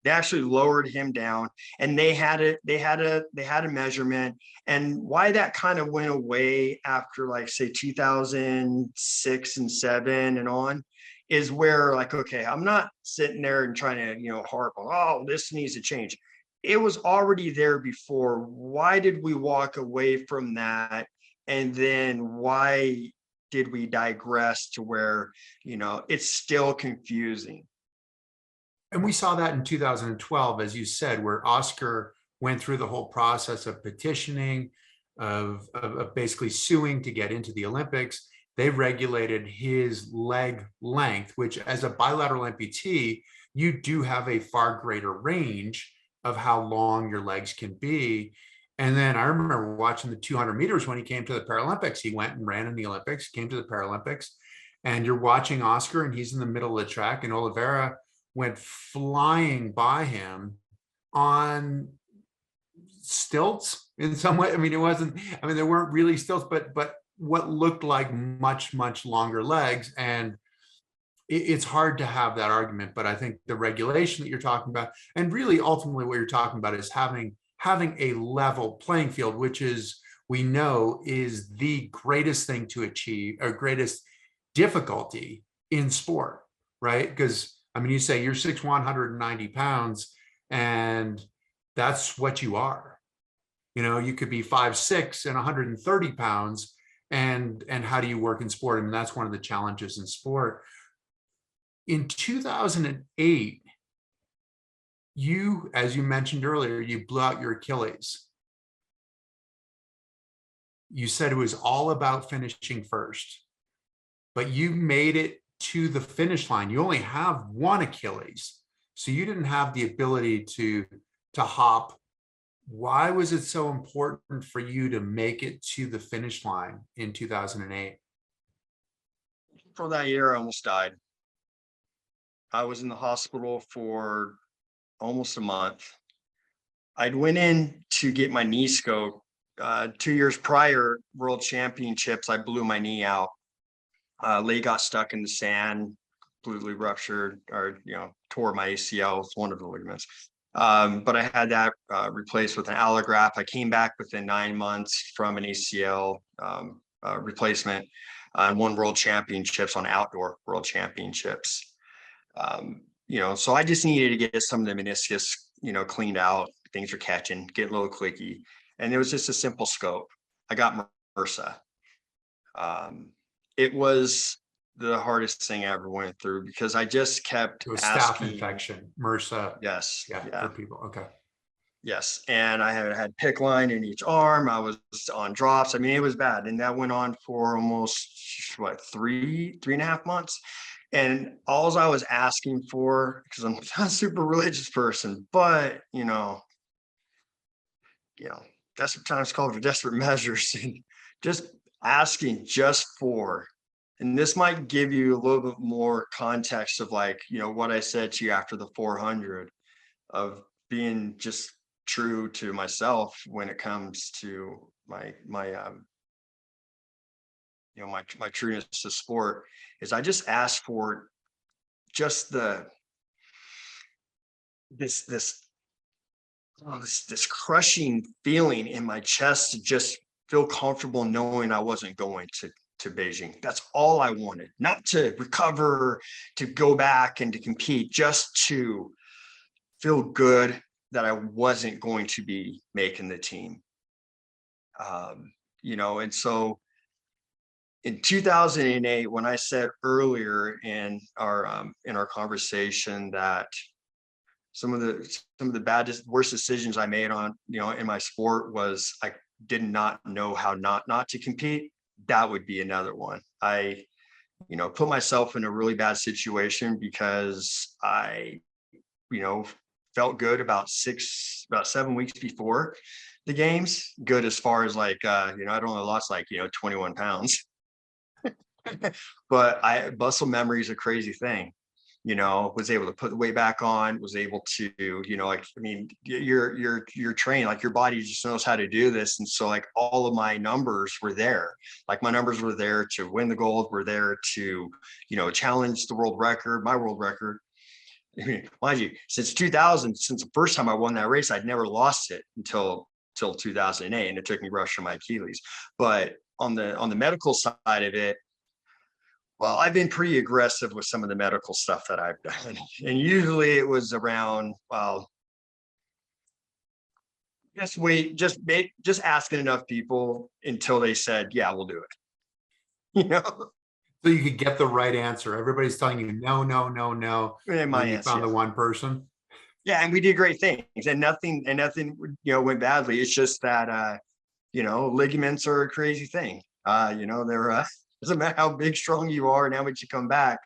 They actually lowered him down, and they had a measurement. And why that kind of went away after, like, say 2006 and 7 and on, is where, like, okay, I'm not sitting there and trying to harp on, oh, this needs to change. It was already there before. Why did we walk away from that? And then why did we digress to where, it's still confusing? And we saw that in 2012, as you said, where Oscar went through the whole process of petitioning, of basically suing to get into the Olympics. They regulated his leg length, which as a bilateral amputee, you do have a far greater range of how long your legs can be. And then I remember watching the 200 meters when he came to the Paralympics. He went and ran in the Olympics, came to the Paralympics, and you're watching Oscar and he's in the middle of the track, and Oliveira went flying by him on stilts in some way. I mean, there weren't really stilts, but what looked like much, much longer legs. And it's hard to have that argument, but I think the regulation that you're talking about, and really ultimately what you're talking about, is having a level playing field, which is, we know, is the greatest thing to achieve, or greatest difficulty in sport, right? Because I mean, you say you're 6'1", 190 pounds, and that's what you are. You could be 5'6" and 130 pounds, and how do you work in sport? I mean, that's one of the challenges in sport. In 2008, you, as you mentioned earlier, you blew out your Achilles. You said it was all about finishing first, but you made it to the finish line. You only have one Achilles, so you didn't have the ability to hop. Why was it so important for you to make it to the finish line in 2008? For that year, I almost died. I was in the hospital for almost a month. I'd went in to get my knee scoped. 2 years prior, World Championships, I blew my knee out. Leg got stuck in the sand, completely ruptured, or tore my ACL. It's one of the ligaments. But I had that replaced with an allograft. I came back within 9 months from an ACL replacement, and won World Championships on outdoor World Championships. So I just needed to get some of the meniscus, cleaned out. Things are catching, get a little clicky. And it was just a simple scope. I got MRSA. It was the hardest thing I ever went through, because I just kept It was asking. Staph infection, MRSA. Yes. Yeah. For people. Okay. Yes. And I had PICC line in each arm. I was on drops. I mean, it was bad. And that went on for almost, three and a half months. And all I was asking for, because I'm not a super religious person, but, desperate times call for desperate measures, and just asking just for, and this might give you a little bit more context of what I said to you after the 400, of being just true to myself when it comes to my trueness to sport, is I just asked for just this crushing feeling in my chest, to just feel comfortable knowing I wasn't going to Beijing. That's all I wanted, not to recover, to go back and to compete, just to feel good that I wasn't going to be making the team. And so in 2008, when I said earlier in our conversation that some of the worst decisions I made in my sport was I did not know how not to compete, that would be another one. I put myself in a really bad situation because I felt good about 7 weeks before the games. Good as far as I'd only lost 21 pounds. But muscle memory is a crazy thing. Was able to put the weight back on, was able to, you're trained, your body just knows how to do this. And so all of my numbers were there. My numbers were there to win the gold, were there to, challenge the world record, my world record. I mean, mind you, since 2000, since the first time I won that race, I'd never lost it until 2008. And it took me rupturing my Achilles. But on the medical side of it, well, I've been pretty aggressive with some of the medical stuff that I've done. And usually it was around, just asking enough people until they said, yeah, we'll do it. So you could get the right answer. Everybody's telling you no, no, no, no. And my answer, found the one person. Yeah, and we did great things, and nothing went badly. It's just that ligaments are a crazy thing. They're doesn't matter how big, strong you are and how much you come back.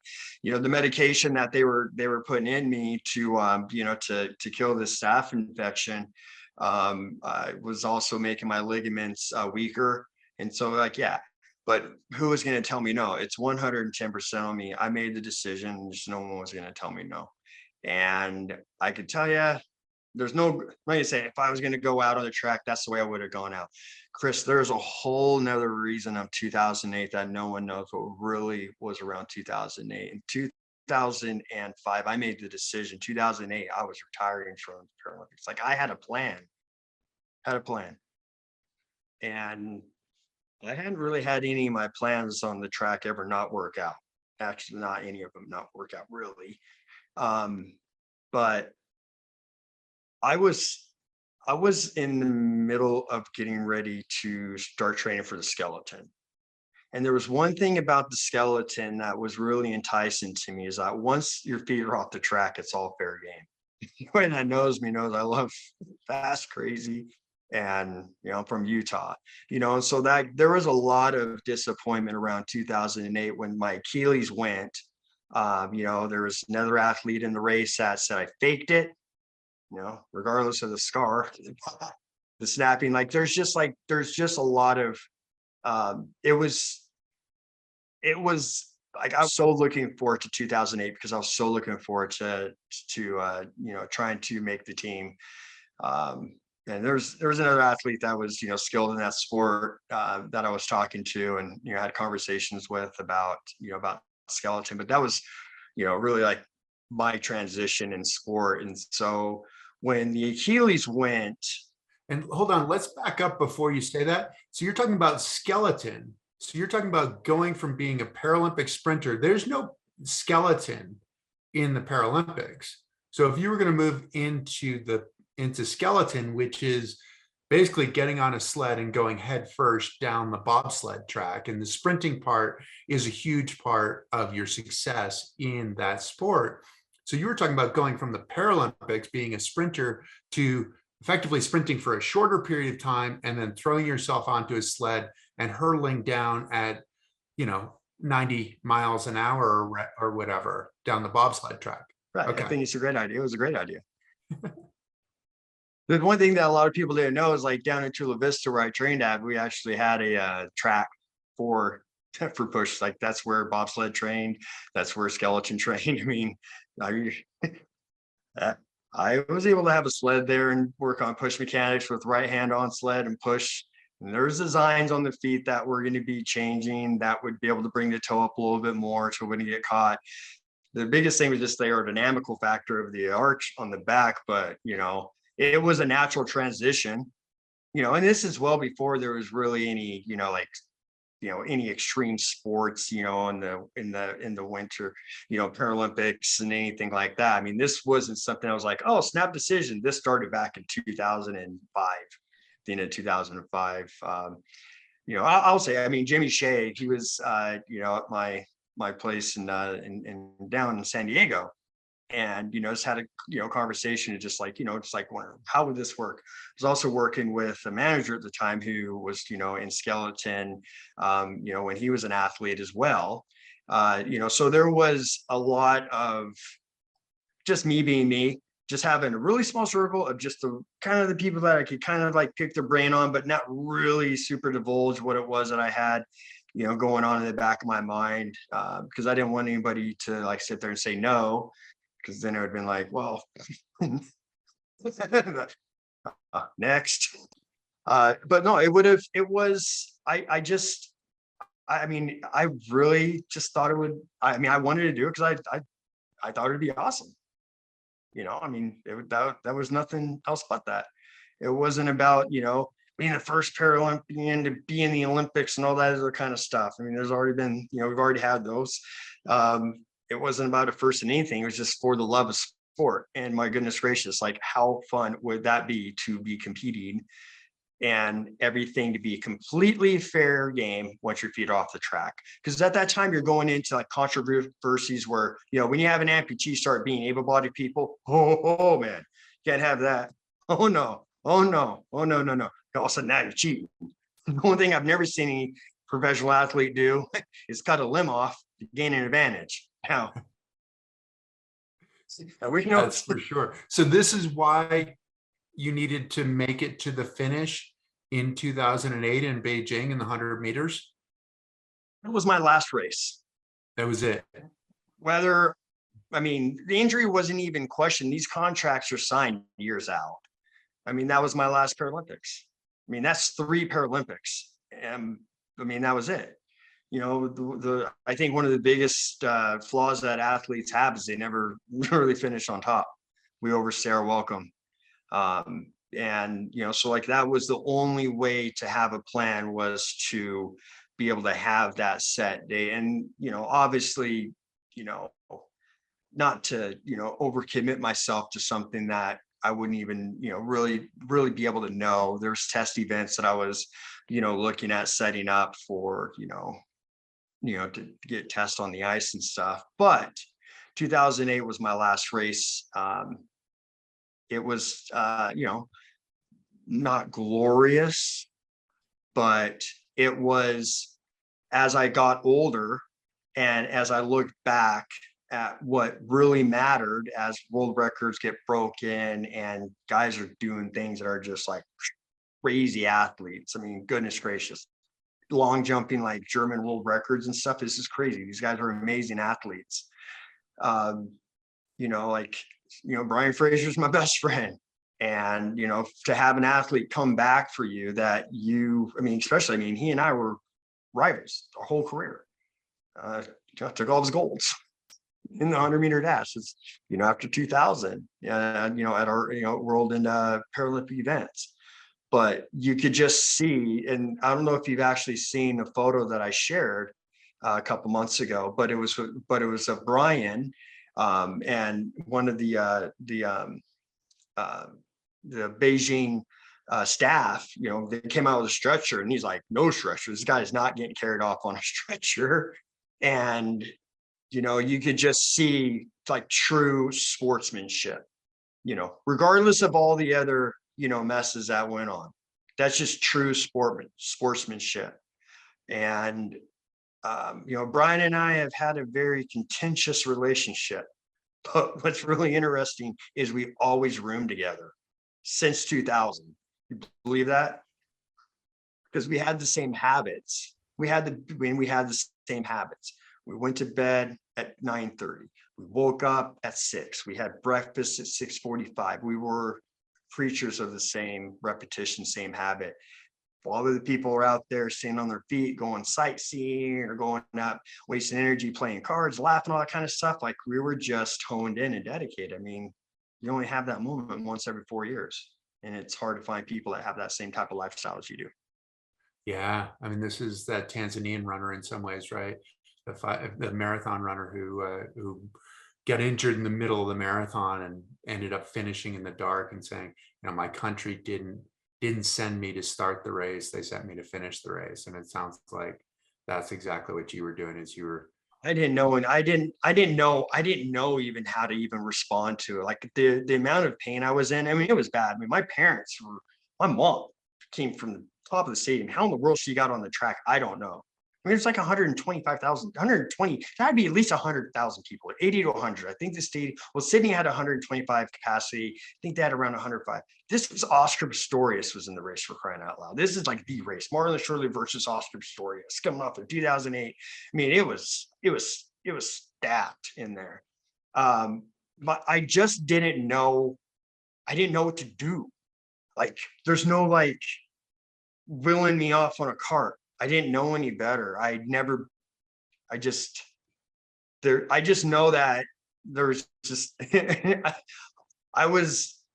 The medication that they were putting in me to to kill this staph infection was also making my ligaments weaker. And so But who was going to tell me no? It's 110% on me. I made the decision. Just no one was going to tell me no. And I could tell you, there's no, like I say, if I was going to go out on the track, that's the way I would have gone out. Chris, there's a whole nother reason of 2008 that no one knows what really was around 2008. In 2005, I made the decision. 2008, I was retiring from the Paralympics. Like I had a plan, and I hadn't really had any of my plans on the track ever not work out. Actually, not any of them not work out really. But I was in the middle of getting ready to start training for the skeleton. And there was one thing about the skeleton that was really enticing to me, is that once your feet are off the track, it's all fair game. Anyone that knows me knows I love fast, crazy, and I'm from Utah, and so that there was a lot of disappointment around 2008 when my Achilles went. There was another athlete in the race that said I faked it, regardless of the scar, the snapping. Like there's just a lot of it was like I was so looking forward to 2008 because I was so looking forward to trying to make the team. And there was another athlete that was skilled in that sport that I was talking to and had conversations with about skeleton, but that was really like my transition in sport. And so when the Achilles went, and hold on, let's back up before you say that. So you're talking about skeleton. So you're talking about going from being a Paralympic sprinter. There's no skeleton in the Paralympics. So if you were going to move into skeleton, which is basically getting on a sled and going head first down the bobsled track, and the sprinting part is a huge part of your success in that sport. So you were talking about going from the Paralympics, being a sprinter, to effectively sprinting for a shorter period of time and then throwing yourself onto a sled and hurtling down at 90 miles an hour or whatever down the bobsled track. Right. Okay. I think it's a great idea. It was a great idea. The one thing that a lot of people didn't know is like down in Chula Vista where I trained at, we actually had a track for push. Like that's where bobsled trained. That's where skeleton trained. I mean, I was able to have a sled there and work on push mechanics with right hand on sled and push. And there's designs on the feet that we're going to be changing that would be able to bring the toe up a little bit more so we wouldn't get caught. The biggest thing was just the aerodynamical factor of the arch on the back, but it was a natural transition, and this is well before there was really any, any extreme sports, in the winter, Paralympics and anything like that. I mean, this wasn't something I was like, oh, snap decision. This started back in 2005, the end of 2005. I'll say, I mean, Jimmy Shea, he was, at my place in down in San Diego. And just had a conversation, just like how would this work? I was also working with a manager at the time who was in skeleton, when he was an athlete as well. So there was a lot of just me being me, just having a really small circle of just the kind of the people that I could kind of like pick their brain on, but not really super divulge what it was that I had going on in the back of my mind, because I didn't want anybody to like sit there and say no, because then it would have been like, well, next. But no, it was, I mean, I really just thought it would, I wanted to do it because I thought it'd be awesome. I mean, that was nothing else but that. It wasn't about, being the first Paralympian to be in the Olympics and all that other kind of stuff. I mean, there's already been, we've already had those. It wasn't about a first in anything. It was just for the love of sport. And my goodness gracious, like how fun would that be to be competing and everything to be completely fair game once your feet are off the track? Because at that time you're going into like controversies where, when you have an amputee start being able-bodied people, oh man, can't have that. Oh no. All of a sudden now you're cheating. The only thing I've never seen any professional athlete do is cut a limb off to gain an advantage. Now, that's for sure. So this is why you needed to make it to the finish in 2008 in Beijing in the 100 meters. It was my last race. That was it. Whether, I mean, the injury wasn't even questioned. These contracts are signed years out. I mean, that was my last Paralympics. I mean, that's 3 Paralympics. And I mean, that was it. You know, I think one of the biggest flaws that athletes have is they never really finish on top. We overstay our welcome. And, you know, so like that was the only way to have a plan, was to be able to have that set day. And, you know, obviously, you know, not to, you know, overcommit myself to something that I wouldn't even, you know, really be able to know. There's test events that I was, you know, looking at setting up for, you know, to get tests on the ice and stuff. But 2008 was my last race. It was, you know, not glorious, but it was, as I got older and as I looked back at what really mattered, as world records get broken and guys are doing things that are just like crazy athletes. I mean, goodness gracious, long jumping like German world records and stuff. This is crazy. These guys are amazing athletes. You know, like, you know, Brian Fraser's my best friend. And, you know, to have an athlete come back for you that you, I mean, especially, I mean, he and I were rivals our whole career. Took all his golds in the 100-meter dash. It's, you know, after 2000, you know, at our, you know, world and Paralympic events. But you could just see, and I don't know if you've actually seen the photo that I shared a couple months ago, but it was of Brian and one of the Beijing staff. You know, they came out with a stretcher, and he's like, "No stretcher. This guy is not getting carried off on a stretcher." And you know, you could just see like true sportsmanship. You know, regardless of all the other, you know, messes that went on. That's just true sportsmanship. And, you know, Brian and I have had a very contentious relationship, but what's really interesting is we always roomed together since 2000. You believe that? Because we had the same habits. We had the same habits. We went to bed at 9:30. We woke up at 6. We had breakfast at 6:45. We were creatures of the same repetition, same habit. While other people are out there standing on their feet, going sightseeing or going up, wasting energy, playing cards, laughing, all that kind of stuff, like we were just honed in and dedicated. I mean, you only have that moment once every 4 years. And it's hard to find people that have that same type of lifestyle as you do. Yeah, I mean, this is that Tanzanian runner in some ways, right? The marathon runner who got injured in the middle of the marathon and ended up finishing in the dark and saying, you know, my country didn't send me to start the race, they sent me to finish the race. And it sounds like that's exactly what you were doing. Is you were I didn't know, and I didn't know even how to even respond to it. Like the amount of pain I was in. I mean, it was bad. I mean, my mom came from the top of the stadium. How in the world she got on the track, I don't know. I mean, it's like 125,000, 120, that'd be at least 100,000 people, 80 to 100. I think the stadium, well, Sydney had 125 capacity. I think they had around 105. This was Oscar Pistorius was in the race, for crying out loud. This is like the race. Marlon Shirley versus Oscar Pistorius coming off of 2008. I mean, it was stacked in there. But I just didn't know. I didn't know what to do. Like, there's no like wheeling me off on a cart. I didn't know any better. I just know that there's just,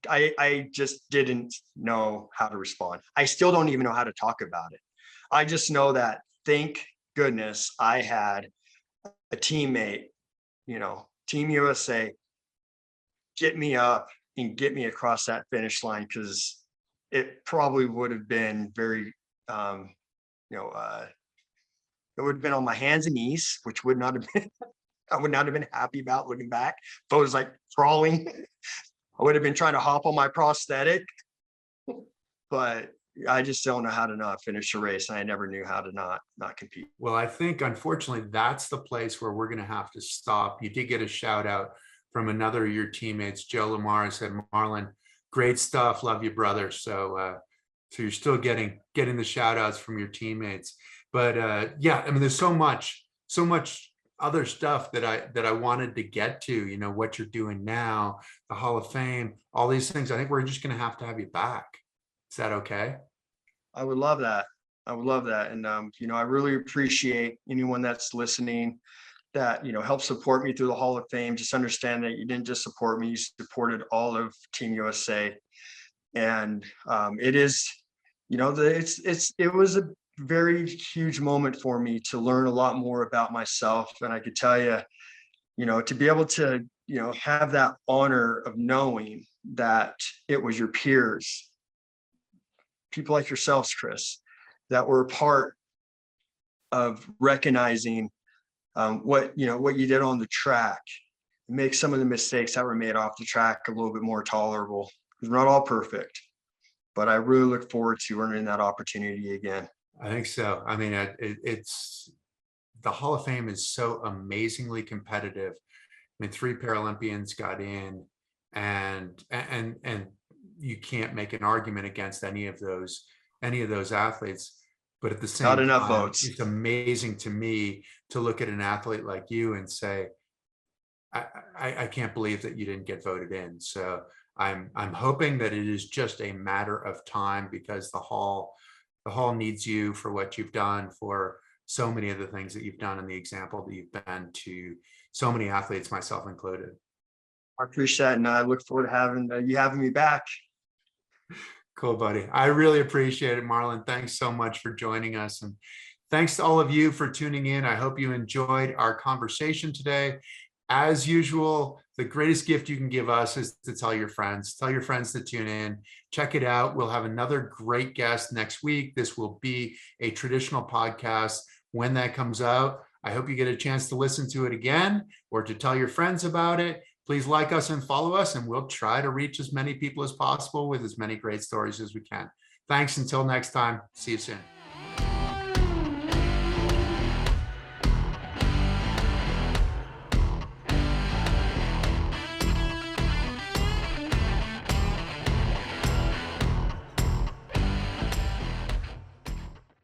I just didn't know how to respond. I still don't even know how to talk about it. I just know that, thank goodness, I had a teammate, you know, Team USA, get me up and get me across that finish line, because it probably would have been very, it would have been on my hands and knees, which would not have been, I would not have been happy about looking back. If I was like crawling, I would have been trying to hop on my prosthetic, but I just don't know how to not finish a race. And I never knew how to not compete. Well, I think unfortunately that's the place where we're going to have to stop. You did get a shout out from another of your teammates, Joe Lamar, said, Marlon, great stuff. Love you, brother. So you're still getting the shout outs from your teammates. But yeah, I mean, there's so much other stuff that I wanted to get to, you know, what you're doing now, the Hall of Fame, all these things. I think we're just going to have you back. Is that okay? I would love that. I would love that. And, you know, I really appreciate anyone that's listening that, you know, helped support me through the Hall of Fame. Just understand that you didn't just support me, you supported all of Team USA. And it is, you know, it was a very huge moment for me to learn a lot more about myself. And I could tell you, you know, to be able to, you know, have that honor of knowing that it was your peers, people like yourselves, Chris, that were a part of recognizing what you did on the track, make some of the mistakes that were made off the track a little bit more tolerable. We're not all perfect, but I really look forward to earning that opportunity again. I think so. I mean, it's the Hall of Fame is so amazingly competitive. I mean, 3 Paralympians got in, and you can't make an argument against any of those athletes. But at the same Not enough time, votes. it's amazing to me to look at an athlete like you and say, I can't believe that you didn't get voted in. So I'm hoping that it is just a matter of time, because the hall needs you for what you've done, for so many of the things that you've done, and the example that you've been to so many athletes, myself included. I appreciate that, and I look forward to having me back. Cool, buddy. I really appreciate it, Marlon. Thanks so much for joining us. And thanks to all of you for tuning in. I hope you enjoyed our conversation today. As usual, the greatest gift you can give us is to tell your friends to tune in, check it out. We'll have another great guest next week. This will be a traditional podcast when that comes out. I hope you get a chance to listen to it again or to tell your friends about it. Please like us and follow us, and we'll try to reach as many people as possible with as many great stories as we can. Thanks. Until next time. See you soon.